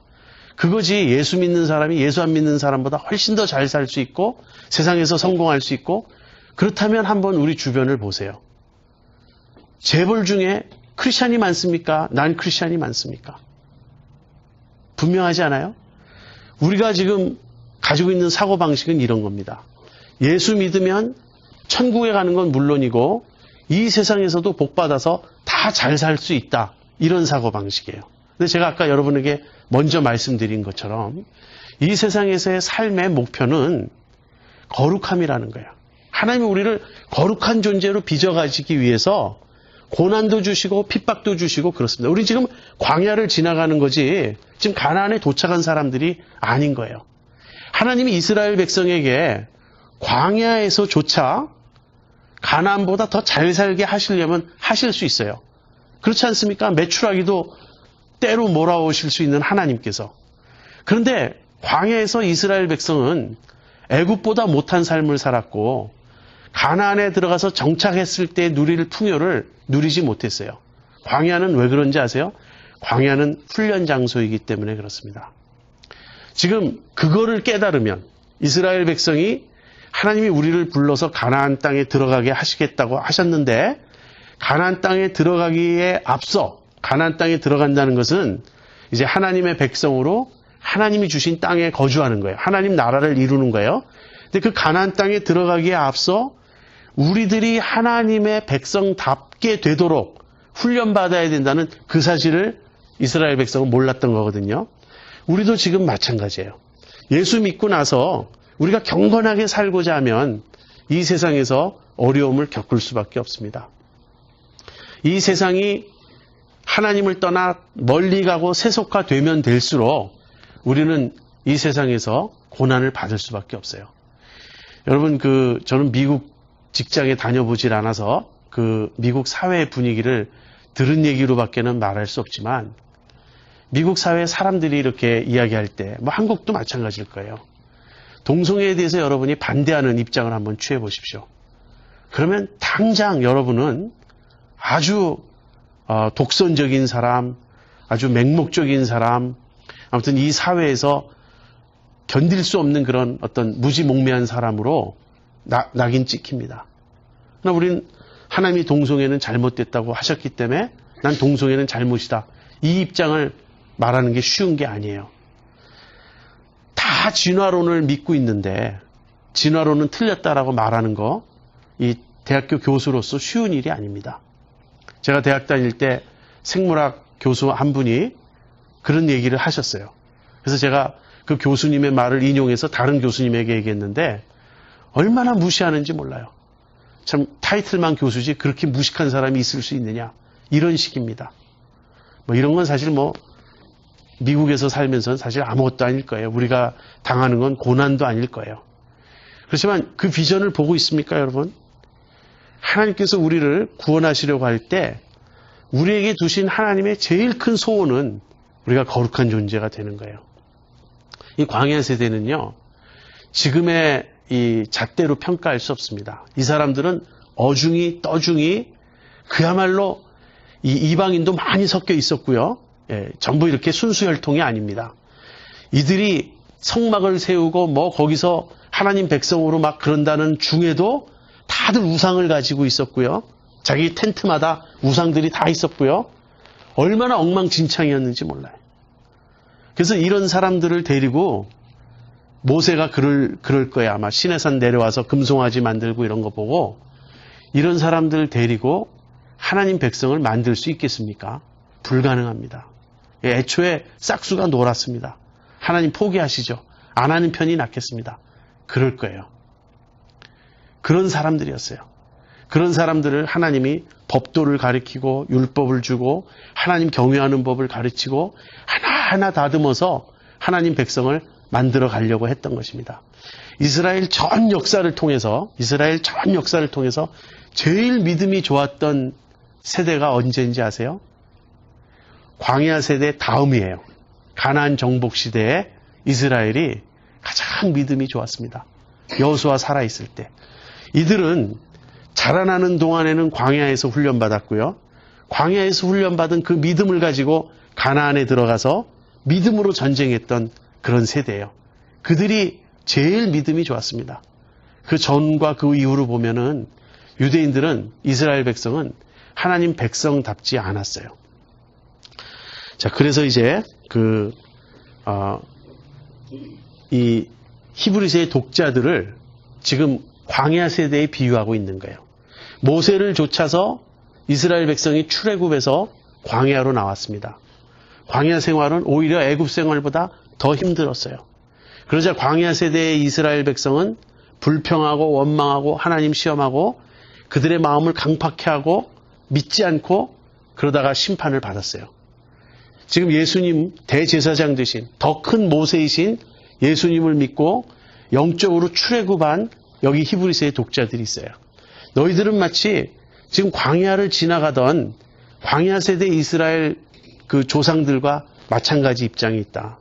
그것이 예수 믿는 사람이 예수 안 믿는 사람보다 훨씬 더 잘 살 수 있고 세상에서 성공할 수 있고, 그렇다면 한번 우리 주변을 보세요. 재벌 중에 크리스찬이 많습니까? 난 크리스찬이 많습니까? 분명하지 않아요? 우리가 지금 가지고 있는 사고방식은 이런 겁니다. 예수 믿으면 천국에 가는 건 물론이고 이 세상에서도 복받아서 다 잘 살 수 있다. 이런 사고방식이에요. 근데 제가 아까 여러분에게 먼저 말씀드린 것처럼 이 세상에서의 삶의 목표는 거룩함이라는 거예요. 하나님이 우리를 거룩한 존재로 빚어가시기 위해서 고난도 주시고 핍박도 주시고 그렇습니다. 우리 지금 광야를 지나가는 거지 지금 가나안에 도착한 사람들이 아닌 거예요. 하나님이 이스라엘 백성에게 광야에서조차 가나안보다 더 잘 살게 하시려면 하실 수 있어요. 그렇지 않습니까? 메추라기도 때로 몰아오실 수 있는 하나님께서. 그런데 광야에서 이스라엘 백성은 애굽보다 못한 삶을 살았고 가나안에 들어가서 정착했을 때 누릴 풍요를 누리지 못했어요. 광야는 왜 그런지 아세요? 광야는 훈련 장소이기 때문에 그렇습니다. 지금 그거를 깨달으면 이스라엘 백성이 하나님이 우리를 불러서 가나안 땅에 들어가게 하시겠다고 하셨는데 가나안 땅에 들어가기에 앞서 가나안 땅에 들어간다는 것은 이제 하나님의 백성으로 하나님이 주신 땅에 거주하는 거예요. 하나님 나라를 이루는 거예요. 근데 그 가나안 땅에 들어가기에 앞서 우리들이 하나님의 백성답게 되도록 훈련받아야 된다는 그 사실을 이스라엘 백성은 몰랐던 거거든요. 우리도 지금 마찬가지예요. 예수 믿고 나서 우리가 경건하게 살고자 하면 이 세상에서 어려움을 겪을 수밖에 없습니다. 이 세상이 하나님을 떠나 멀리 가고 세속화되면 될수록 우리는 이 세상에서 고난을 받을 수밖에 없어요. 여러분, 저는 미국 직장에 다녀보질 않아서 그 미국 사회의 분위기를 들은 얘기로밖에는 말할 수 없지만 미국 사회 사람들이 이렇게 이야기할 때 뭐 한국도 마찬가지일 거예요. 동성애에 대해서 여러분이 반대하는 입장을 한번 취해 보십시오. 그러면 당장 여러분은 아주 독선적인 사람, 아주 맹목적인 사람, 아무튼 이 사회에서 견딜 수 없는 그런 어떤 무지몽매한 사람으로 낙인 찍힙니다. 그러나 우린 하나님이 동성애는 잘못됐다고 하셨기 때문에 난 동성애는 잘못이다. 이 입장을 말하는 게 쉬운 게 아니에요. 다 진화론을 믿고 있는데 진화론은 틀렸다라고 말하는 거 이 대학교 교수로서 쉬운 일이 아닙니다. 제가 대학 다닐 때 생물학 교수 한 분이 그런 얘기를 하셨어요. 그래서 제가 그 교수님의 말을 인용해서 다른 교수님에게 얘기했는데 얼마나 무시하는지 몰라요. 참 타이틀만 교수지 그렇게 무식한 사람이 있을 수 있느냐 이런 식입니다. 뭐 이런 건 사실 뭐 미국에서 살면서는 사실 아무것도 아닐 거예요. 우리가 당하는 건 고난도 아닐 거예요. 그렇지만 그 비전을 보고 있습니까, 여러분? 하나님께서 우리를 구원하시려고 할 때 우리에게 두신 하나님의 제일 큰 소원은 우리가 거룩한 존재가 되는 거예요. 이 광야 세대는요, 지금의 이 잣대로 평가할 수 없습니다. 이 사람들은 어중이 떠중이 그야말로 이 이방인도 많이 섞여 있었고요. 전부 이렇게 순수 혈통이 아닙니다. 이들이 성막을 세우고 뭐 거기서 하나님 백성으로 막 그런다는 중에도 다들 우상을 가지고 있었고요. 자기 텐트마다 우상들이 다 있었고요. 얼마나 엉망진창이었는지 몰라요. 그래서 이런 사람들을 데리고 모세가 그럴 거야. 아마 시내산 내려와서 금송아지 만들고 이런 거 보고 이런 사람들 데리고 하나님 백성을 만들 수 있겠습니까? 불가능합니다. 애초에 싹수가 놀았습니다. 하나님 포기하시죠. 안 하는 편이 낫겠습니다. 그럴 거예요. 그런 사람들이었어요. 그런 사람들을 하나님이 법도를 가르치고 율법을 주고 하나님 경외하는 법을 가르치고 하나하나 다듬어서 하나님 백성을 만들어 가려고 했던 것입니다. 이스라엘 전 역사를 통해서 제일 믿음이 좋았던 세대가 언제인지 아세요? 광야 세대 다음이에요. 가나안 정복 시대에 이스라엘이 가장 믿음이 좋았습니다. 여호수아 살아있을 때. 이들은 자라나는 동안에는 광야에서 훈련받았고요. 광야에서 훈련받은 그 믿음을 가지고 가나안에 들어가서 믿음으로 전쟁했던 그런 세대예요. 그들이 제일 믿음이 좋았습니다. 그 전과 그 이후로 보면은 유대인들은 이스라엘 백성은 하나님 백성답지 않았어요. 자, 그래서 이제 이 히브리서의 독자들을 지금 광야 세대에 비유하고 있는 거예요. 모세를 쫓아서 이스라엘 백성이 출애굽에서 광야로 나왔습니다. 광야 생활은 오히려 애굽 생활보다 더 힘들었어요. 그러자 광야 세대의 이스라엘 백성은 불평하고 원망하고 하나님 시험하고 그들의 마음을 강팍해 하고 믿지 않고 그러다가 심판을 받았어요. 지금 예수님 대제사장 되신 더 큰 모세이신 예수님을 믿고 영적으로 출애굽한 여기 히브리서의 독자들이 있어요. 너희들은 마치 지금 광야를 지나가던 광야 세대 이스라엘 그 조상들과 마찬가지 입장이 있다.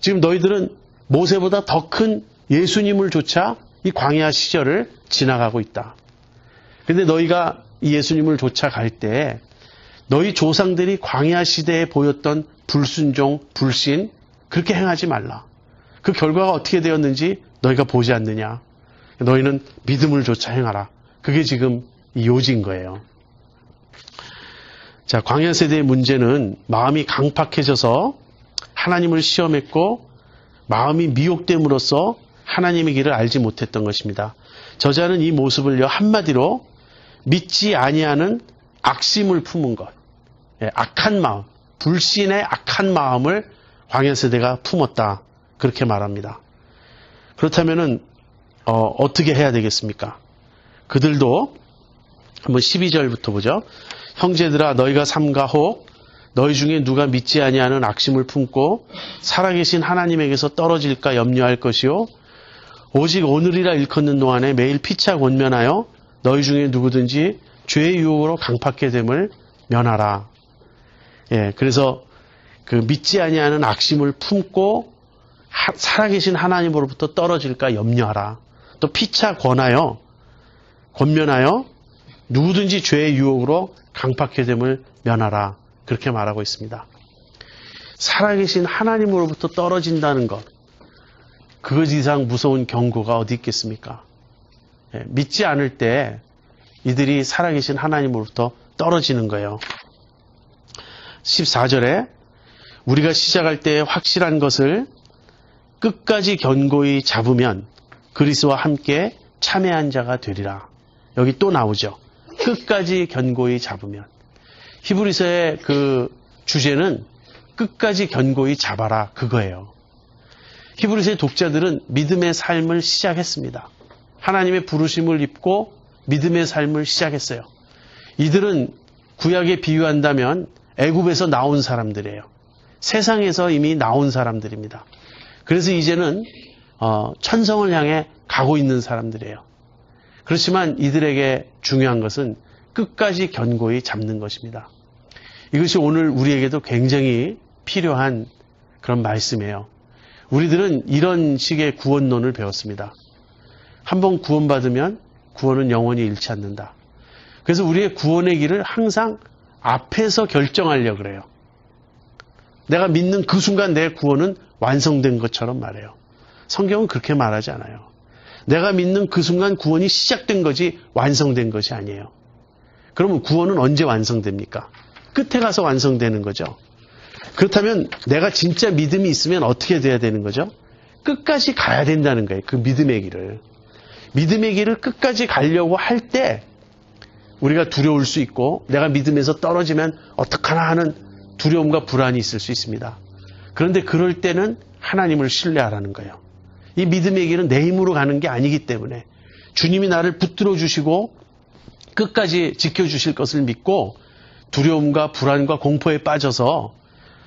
지금 너희들은 모세보다 더 큰 예수님을 쫓아 이 광야 시절을 지나가고 있다. 그런데 너희가 이 예수님을 쫓아갈 때 너희 조상들이 광야 시대에 보였던 불순종, 불신 그렇게 행하지 말라. 그 결과가 어떻게 되었는지 너희가 보지 않느냐. 너희는 믿음을 쫓아 행하라. 그게 지금 이 요지인 거예요. 자, 광야 세대의 문제는 마음이 강팍해져서 하나님을 시험했고 마음이 미혹됨으로써 하나님의 길을 알지 못했던 것입니다. 저자는 이 모습을요 한마디로 믿지 아니하는 악심을 품은 것, 악한 마음, 불신의 악한 마음을 광야 세대가 품었다 그렇게 말합니다. 그렇다면은 어떻게 해야 되겠습니까? 그들도 한번 12절부터 보죠. 형제들아 너희가 삼가혹 너희 중에 누가 믿지 아니하는 악심을 품고 살아계신 하나님에게서 떨어질까 염려할 것이요 오직 오늘이라 일컫는 동안에 매일 피차 권면하여 너희 중에 누구든지 죄의 유혹으로 강팍해 됨을 면하라. 예, 그래서 그 믿지 아니하는 악심을 품고 살아계신 하나님으로부터 떨어질까 염려하라. 또 피차 권면하여 누구든지 죄의 유혹으로 강팍해 됨을 면하라. 그렇게 말하고 있습니다. 살아계신 하나님으로부터 떨어진다는 것, 그것 이상 무서운 경고가 어디 있겠습니까? 예, 믿지 않을 때 이들이 살아계신 하나님으로부터 떨어지는 거예요. 14절에 우리가 시작할 때 확실한 것을 끝까지 견고히 잡으면 그리스도와 함께 참여한 자가 되리라. 여기 또 나오죠. 끝까지 견고히 잡으면. 히브리서의 그 주제는 끝까지 견고히 잡아라 그거예요. 히브리서의 독자들은 믿음의 삶을 시작했습니다. 하나님의 부르심을 입고 믿음의 삶을 시작했어요. 이들은 구약에 비유한다면 애굽에서 나온 사람들이에요. 세상에서 이미 나온 사람들입니다. 그래서 이제는 천성을 향해 가고 있는 사람들이에요. 그렇지만 이들에게 중요한 것은 끝까지 견고히 잡는 것입니다. 이것이 오늘 우리에게도 굉장히 필요한 그런 말씀이에요. 우리들은 이런 식의 구원론을 배웠습니다. 한번 구원받으면 구원은 영원히 잃지 않는다. 그래서 우리의 구원의 길을 항상 앞에서 결정하려고 그래요. 내가 믿는 그 순간 내 구원은 완성된 것처럼 말해요. 성경은 그렇게 말하지 않아요. 내가 믿는 그 순간 구원이 시작된 거지 완성된 것이 아니에요. 그러면 구원은 언제 완성됩니까? 끝에 가서 완성되는 거죠. 그렇다면 내가 진짜 믿음이 있으면 어떻게 돼야 되는 거죠? 끝까지 가야 된다는 거예요. 그 믿음의 길을. 믿음의 길을 끝까지 가려고 할 때 우리가 두려울 수 있고 내가 믿음에서 떨어지면 어떡하나 하는 두려움과 불안이 있을 수 있습니다. 그런데 그럴 때는 하나님을 신뢰하라는 거예요. 이 믿음의 길은 내 힘으로 가는 게 아니기 때문에 주님이 나를 붙들어 주시고 끝까지 지켜주실 것을 믿고 두려움과 불안과 공포에 빠져서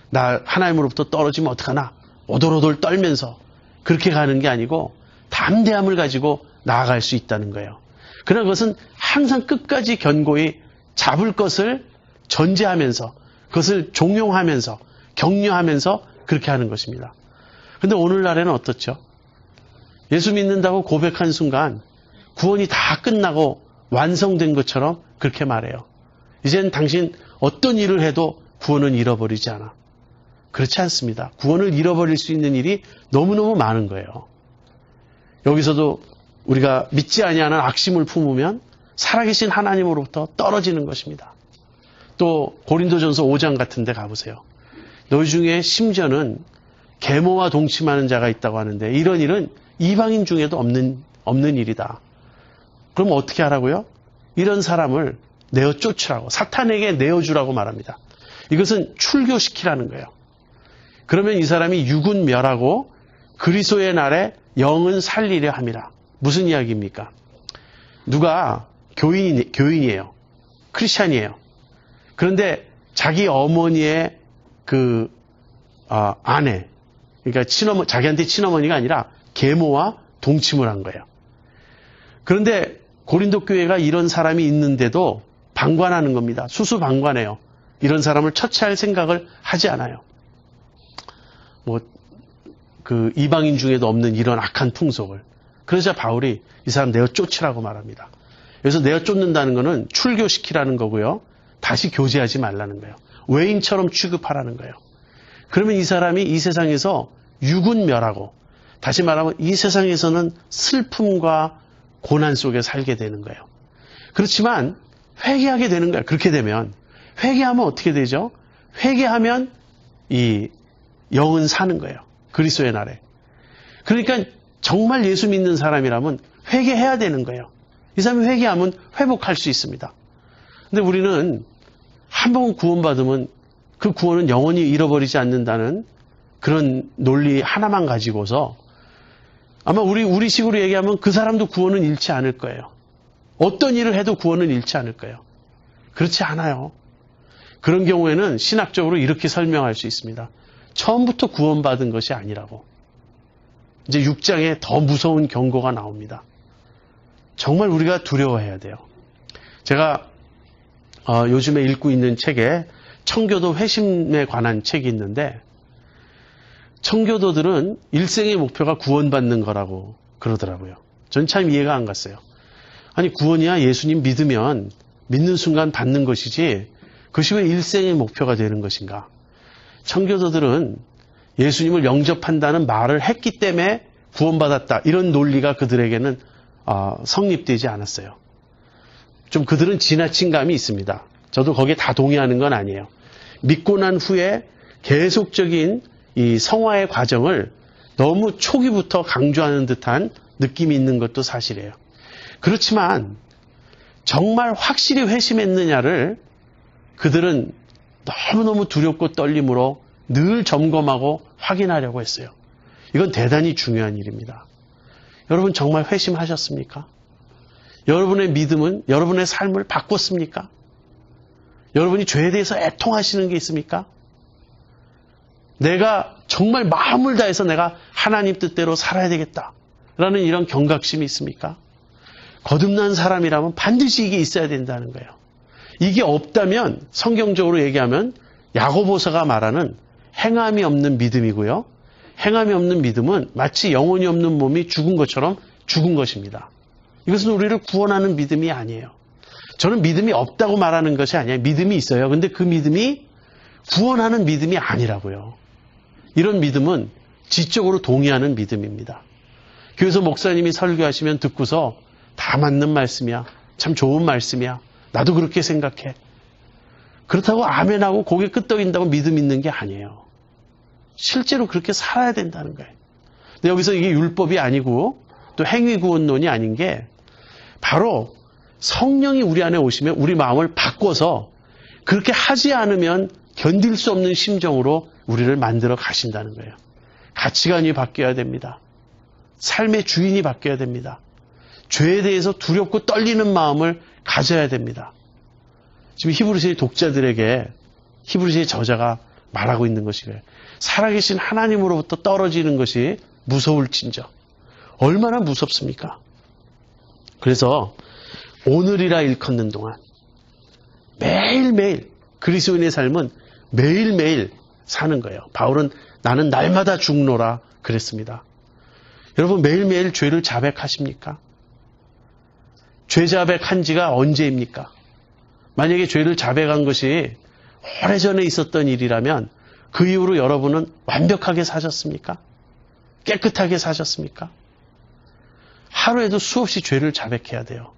나 하나님으로부터 떨어지면 어떡하나 오돌오돌 떨면서 그렇게 가는 게 아니고 담대함을 가지고 나아갈 수 있다는 거예요. 그러나 그것은 항상 끝까지 견고히 잡을 것을 전제하면서 그것을 종용하면서 격려하면서 그렇게 하는 것입니다. 그런데 오늘날에는 어떻죠? 예수 믿는다고 고백한 순간 구원이 다 끝나고 완성된 것처럼 그렇게 말해요. 이젠 당신 어떤 일을 해도 구원은 잃어버리지 않아. 그렇지 않습니다. 구원을 잃어버릴 수 있는 일이 너무너무 많은 거예요. 여기서도 우리가 믿지 아니하는 악심을 품으면 살아계신 하나님으로부터 떨어지는 것입니다. 또 고린도전서 5장 같은 데 가보세요. 너희 중에 심지어는 계모와 동침하는 자가 있다고 하는데 이런 일은 이방인 중에도 없는 일이다. 그럼 어떻게 하라고요? 이런 사람을 내어 쫓으라고, 사탄에게 내어주라고 말합니다. 이것은 출교시키라는 거예요. 그러면 이 사람이 육은 멸하고 그리스도의 날에 영은 살리려 함이라. 무슨 이야기입니까? 누가 교인이에요. 크리스찬이에요. 그런데 자기 어머니의 아내, 그러니까 자기한테 친어머니가 아니라 계모와 동침을 한 거예요. 그런데 고린도 교회가 이런 사람이 있는데도 방관하는 겁니다. 수수방관해요. 이런 사람을 처치할 생각을 하지 않아요. 이방인 중에도 없는 이런 악한 풍속을. 그러자 바울이 이 사람 내어 쫓으라고 말합니다. 그래서 내어 쫓는다는 것은 출교시키라는 거고요. 다시 교제하지 말라는 거예요. 외인처럼 취급하라는 거예요. 그러면 이 사람이 이 세상에서 육은 멸하고, 다시 말하면 이 세상에서는 슬픔과 고난 속에 살게 되는 거예요. 그렇지만 회개하게 되는 거예요. 그렇게 되면 회개하면 어떻게 되죠? 회개하면 이 영은 사는 거예요. 그리스도의 날에. 그러니까 정말 예수 믿는 사람이라면 회개해야 되는 거예요. 이 사람이 회개하면 회복할 수 있습니다. 근데 우리는 한 번 구원받으면 그 구원은 영원히 잃어버리지 않는다는 그런 논리 하나만 가지고서 아마 우리 식으로 얘기하면 그 사람도 구원은 잃지 않을 거예요. 어떤 일을 해도 구원은 잃지 않을 거예요. 그렇지 않아요. 그런 경우에는 신학적으로 이렇게 설명할 수 있습니다. 처음부터 구원받은 것이 아니라고. 이제 6장에 더 무서운 경고가 나옵니다. 정말 우리가 두려워해야 돼요. 제가 요즘에 읽고 있는 책에 청교도 회심에 관한 책이 있는데, 청교도들은 일생의 목표가 구원받는 거라고 그러더라고요. 전 참 이해가 안 갔어요. 아니, 구원이야 예수님 믿으면 믿는 순간 받는 것이지 그것이 왜 일생의 목표가 되는 것인가. 청교도들은 예수님을 영접한다는 말을 했기 때문에 구원받았다, 이런 논리가 그들에게는 성립되지 않았어요. 좀 그들은 지나친 감이 있습니다. 저도 거기에 다 동의하는 건 아니에요. 믿고 난 후에 계속적인 이 성화의 과정을 너무 초기부터 강조하는 듯한 느낌이 있는 것도 사실이에요. 그렇지만 정말 확실히 회심했느냐를 그들은 너무너무 두렵고 떨림으로 늘 점검하고 확인하려고 했어요. 이건 대단히 중요한 일입니다. 여러분 정말 회심하셨습니까? 여러분의 믿음은 여러분의 삶을 바꿨습니까? 여러분이 죄에 대해서 애통하시는 게 있습니까? 내가 정말 마음을 다해서 내가 하나님 뜻대로 살아야 되겠다라는 이런 경각심이 있습니까? 거듭난 사람이라면 반드시 이게 있어야 된다는 거예요. 이게 없다면 성경적으로 얘기하면 야고보서가 말하는 행함이 없는 믿음이고요. 행함이 없는 믿음은 마치 영혼이 없는 몸이 죽은 것처럼 죽은 것입니다. 이것은 우리를 구원하는 믿음이 아니에요. 저는 믿음이 없다고 말하는 것이 아니에요. 믿음이 있어요. 근데 그 믿음이 구원하는 믿음이 아니라고요. 이런 믿음은 지적으로 동의하는 믿음입니다. 교회에서 목사님이 설교하시면 듣고서 다 맞는 말씀이야. 참 좋은 말씀이야. 나도 그렇게 생각해. 그렇다고 아멘하고 고개 끄덕인다고 믿음 있는 게 아니에요. 실제로 그렇게 살아야 된다는 거예요. 근데 여기서 이게 율법이 아니고 또 행위구원론이 아닌 게 바로 성령이 우리 안에 오시면 우리 마음을 바꿔서 그렇게 하지 않으면 견딜 수 없는 심정으로 우리를 만들어 가신다는 거예요. 가치관이 바뀌어야 됩니다. 삶의 주인이 바뀌어야 됩니다. 죄에 대해서 두렵고 떨리는 마음을 가져야 됩니다. 지금 히브리서의 독자들에게 히브리서의 저자가 말하고 있는 것이 그래요. 살아계신 하나님으로부터 떨어지는 것이 무서울진저. 얼마나 무섭습니까? 그래서 오늘이라 일컫는 동안 매일매일 그리스도인의 삶은 매일매일 사는 거예요. 바울은 나는 날마다 죽노라 그랬습니다. 여러분 매일매일 죄를 자백하십니까? 죄 자백한 지가 언제입니까? 만약에 죄를 자백한 것이 오래전에 있었던 일이라면 그 이후로 여러분은 완벽하게 사셨습니까? 깨끗하게 사셨습니까? 하루에도 수없이 죄를 자백해야 돼요.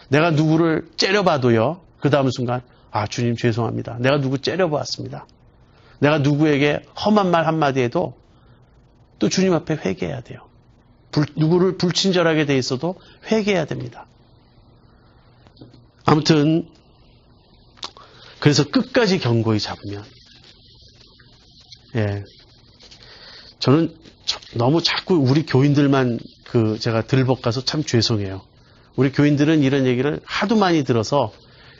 내가 누구를 째려봐도요. 그 다음 순간 주님 죄송합니다. 내가 누구 째려보았습니다. 내가 누구에게 험한 말 한마디 해도 또 주님 앞에 회개해야 돼요. 누구를 불친절하게 돼 있어도 회개해야 됩니다. 아무튼 그래서 끝까지 견고히 잡으면, 예, 저는 너무 자꾸 우리 교인들만 제가 들벅가서 참 죄송해요. 우리 교인들은 이런 얘기를 하도 많이 들어서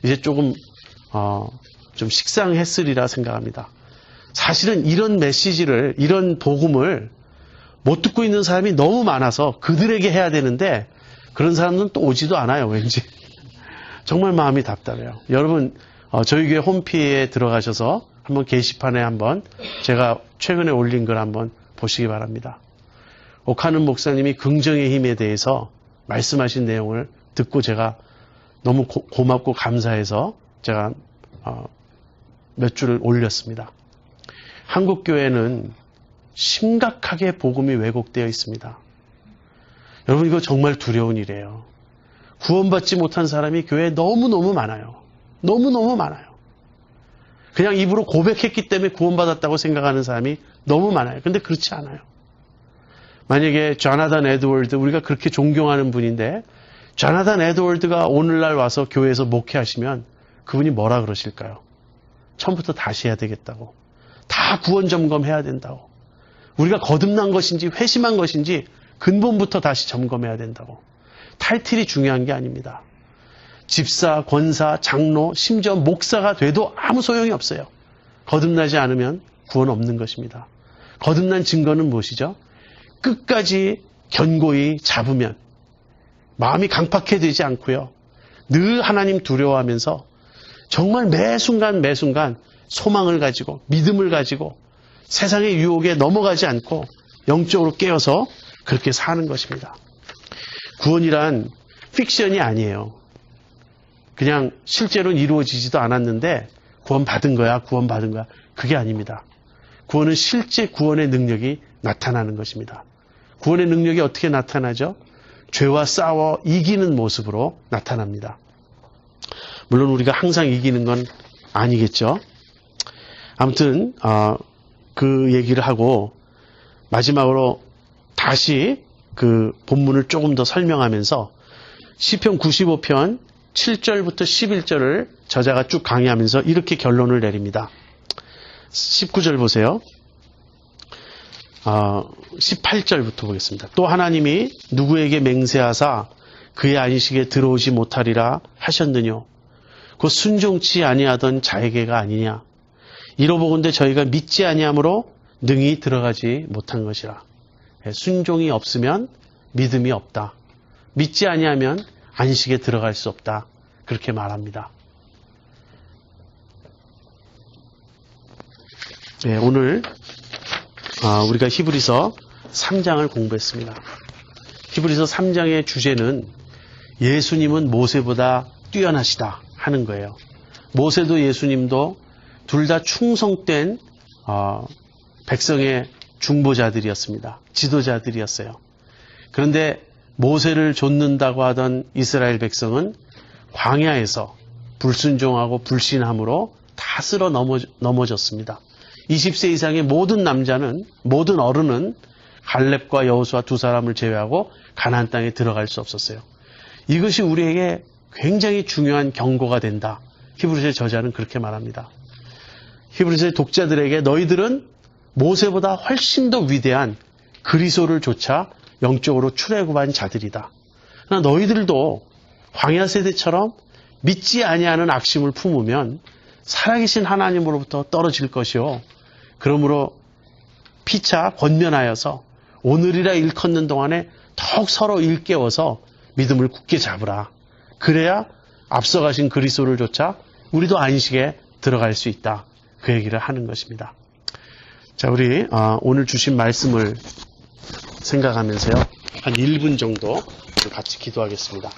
이제 조금 좀 식상했으리라 생각합니다. 사실은 이런 메시지를, 이런 복음을 못 듣고 있는 사람이 너무 많아서 그들에게 해야 되는데 그런 사람들은 또 오지도 않아요. 왠지 정말 마음이 답답해요. 여러분 저희 교회 홈피에 들어가셔서 한번 게시판에 한번 제가 최근에 올린 걸 한번 보시기 바랍니다. 오카는 목사님이 긍정의 힘에 대해서 말씀하신 내용을 듣고 제가 너무 고맙고 감사해서 제가 몇 줄을 올렸습니다. 한국 교회는 심각하게 복음이 왜곡되어 있습니다. 여러분 이거 정말 두려운 일이에요. 구원받지 못한 사람이 교회에 너무너무 많아요. 너무너무 많아요. 그냥 입으로 고백했기 때문에 구원받았다고 생각하는 사람이 너무 많아요. 근데 그렇지 않아요. 만약에 조나단 에드워드, 우리가 그렇게 존경하는 분인데 조나단 에드워드가 오늘날 와서 교회에서 목회하시면 그분이 뭐라 그러실까요? 처음부터 다시 해야 되겠다고. 다 구원 점검해야 된다고. 우리가 거듭난 것인지 회심한 것인지 근본부터 다시 점검해야 된다고. 타이틀이 중요한 게 아닙니다. 집사, 권사, 장로, 심지어 목사가 돼도 아무 소용이 없어요. 거듭나지 않으면 구원 없는 것입니다. 거듭난 증거는 무엇이죠? 끝까지 견고히 잡으면 마음이 강팍해지지 않고요. 늘 하나님 두려워하면서 정말 매 순간 소망을 가지고 믿음을 가지고 세상의 유혹에 넘어가지 않고 영적으로 깨어서 그렇게 사는 것입니다. 구원이란 픽션이 아니에요. 그냥 실제로는 이루어지지도 않았는데 구원받은 거야. 그게 아닙니다. 구원은 실제 구원의 능력이 나타나는 것입니다. 구원의 능력이 어떻게 나타나죠? 죄와 싸워 이기는 모습으로 나타납니다. 물론 우리가 항상 이기는 건 아니겠죠. 아무튼 그 얘기를 하고 마지막으로 다시 그 본문을 조금 더 설명하면서 시편 95편 7절부터 11절을 저자가 쭉 강의하면서 이렇게 결론을 내립니다. 19절 보세요. 18절부터 보겠습니다. 또 하나님이 누구에게 맹세하사 그의 안식에 들어오지 못하리라 하셨느뇨. 곧 순종치 아니하던 자에게가 아니냐. 이로보건대 저희가 믿지 아니함으로 능히 들어가지 못한 것이라. 순종이 없으면 믿음이 없다. 믿지 아니하면 안식에 들어갈 수 없다. 그렇게 말합니다. 네, 오늘 우리가 히브리서 3장을 공부했습니다. 히브리서 3장의 주제는 예수님은 모세보다 뛰어나시다 하는 거예요. 모세도 예수님도 둘 다 충성된 백성의 중보자들이었습니다. 지도자들이었어요. 그런데 모세를 좇는다고 하던 이스라엘 백성은 광야에서 불순종하고 불신함으로 다 쓸어 넘어졌습니다. 20세 이상의 모든 어른은 갈렙과 여호수아 두 사람을 제외하고 가나안 땅에 들어갈 수 없었어요. 이것이 우리에게 굉장히 중요한 경고가 된다. 히브리서의 저자는 그렇게 말합니다. 히브리서의 독자들에게 너희들은 모세보다 훨씬 더 위대한 그리스도를 좇아 영적으로 출애굽한 자들이다. 그러나 너희들도 광야 세대처럼 믿지 아니하는 악심을 품으면 살아계신 하나님으로부터 떨어질 것이요. 그러므로 피차 권면하여서 오늘이라 일컫는 동안에 더욱 서로 일깨워서 믿음을 굳게 잡으라. 그래야 앞서가신 그리스도를 좇아 우리도 안식에 들어갈 수 있다. 그 얘기를 하는 것입니다. 자, 우리 오늘 주신 말씀을 생각하면서요. 한 1분 정도 같이 기도하겠습니다.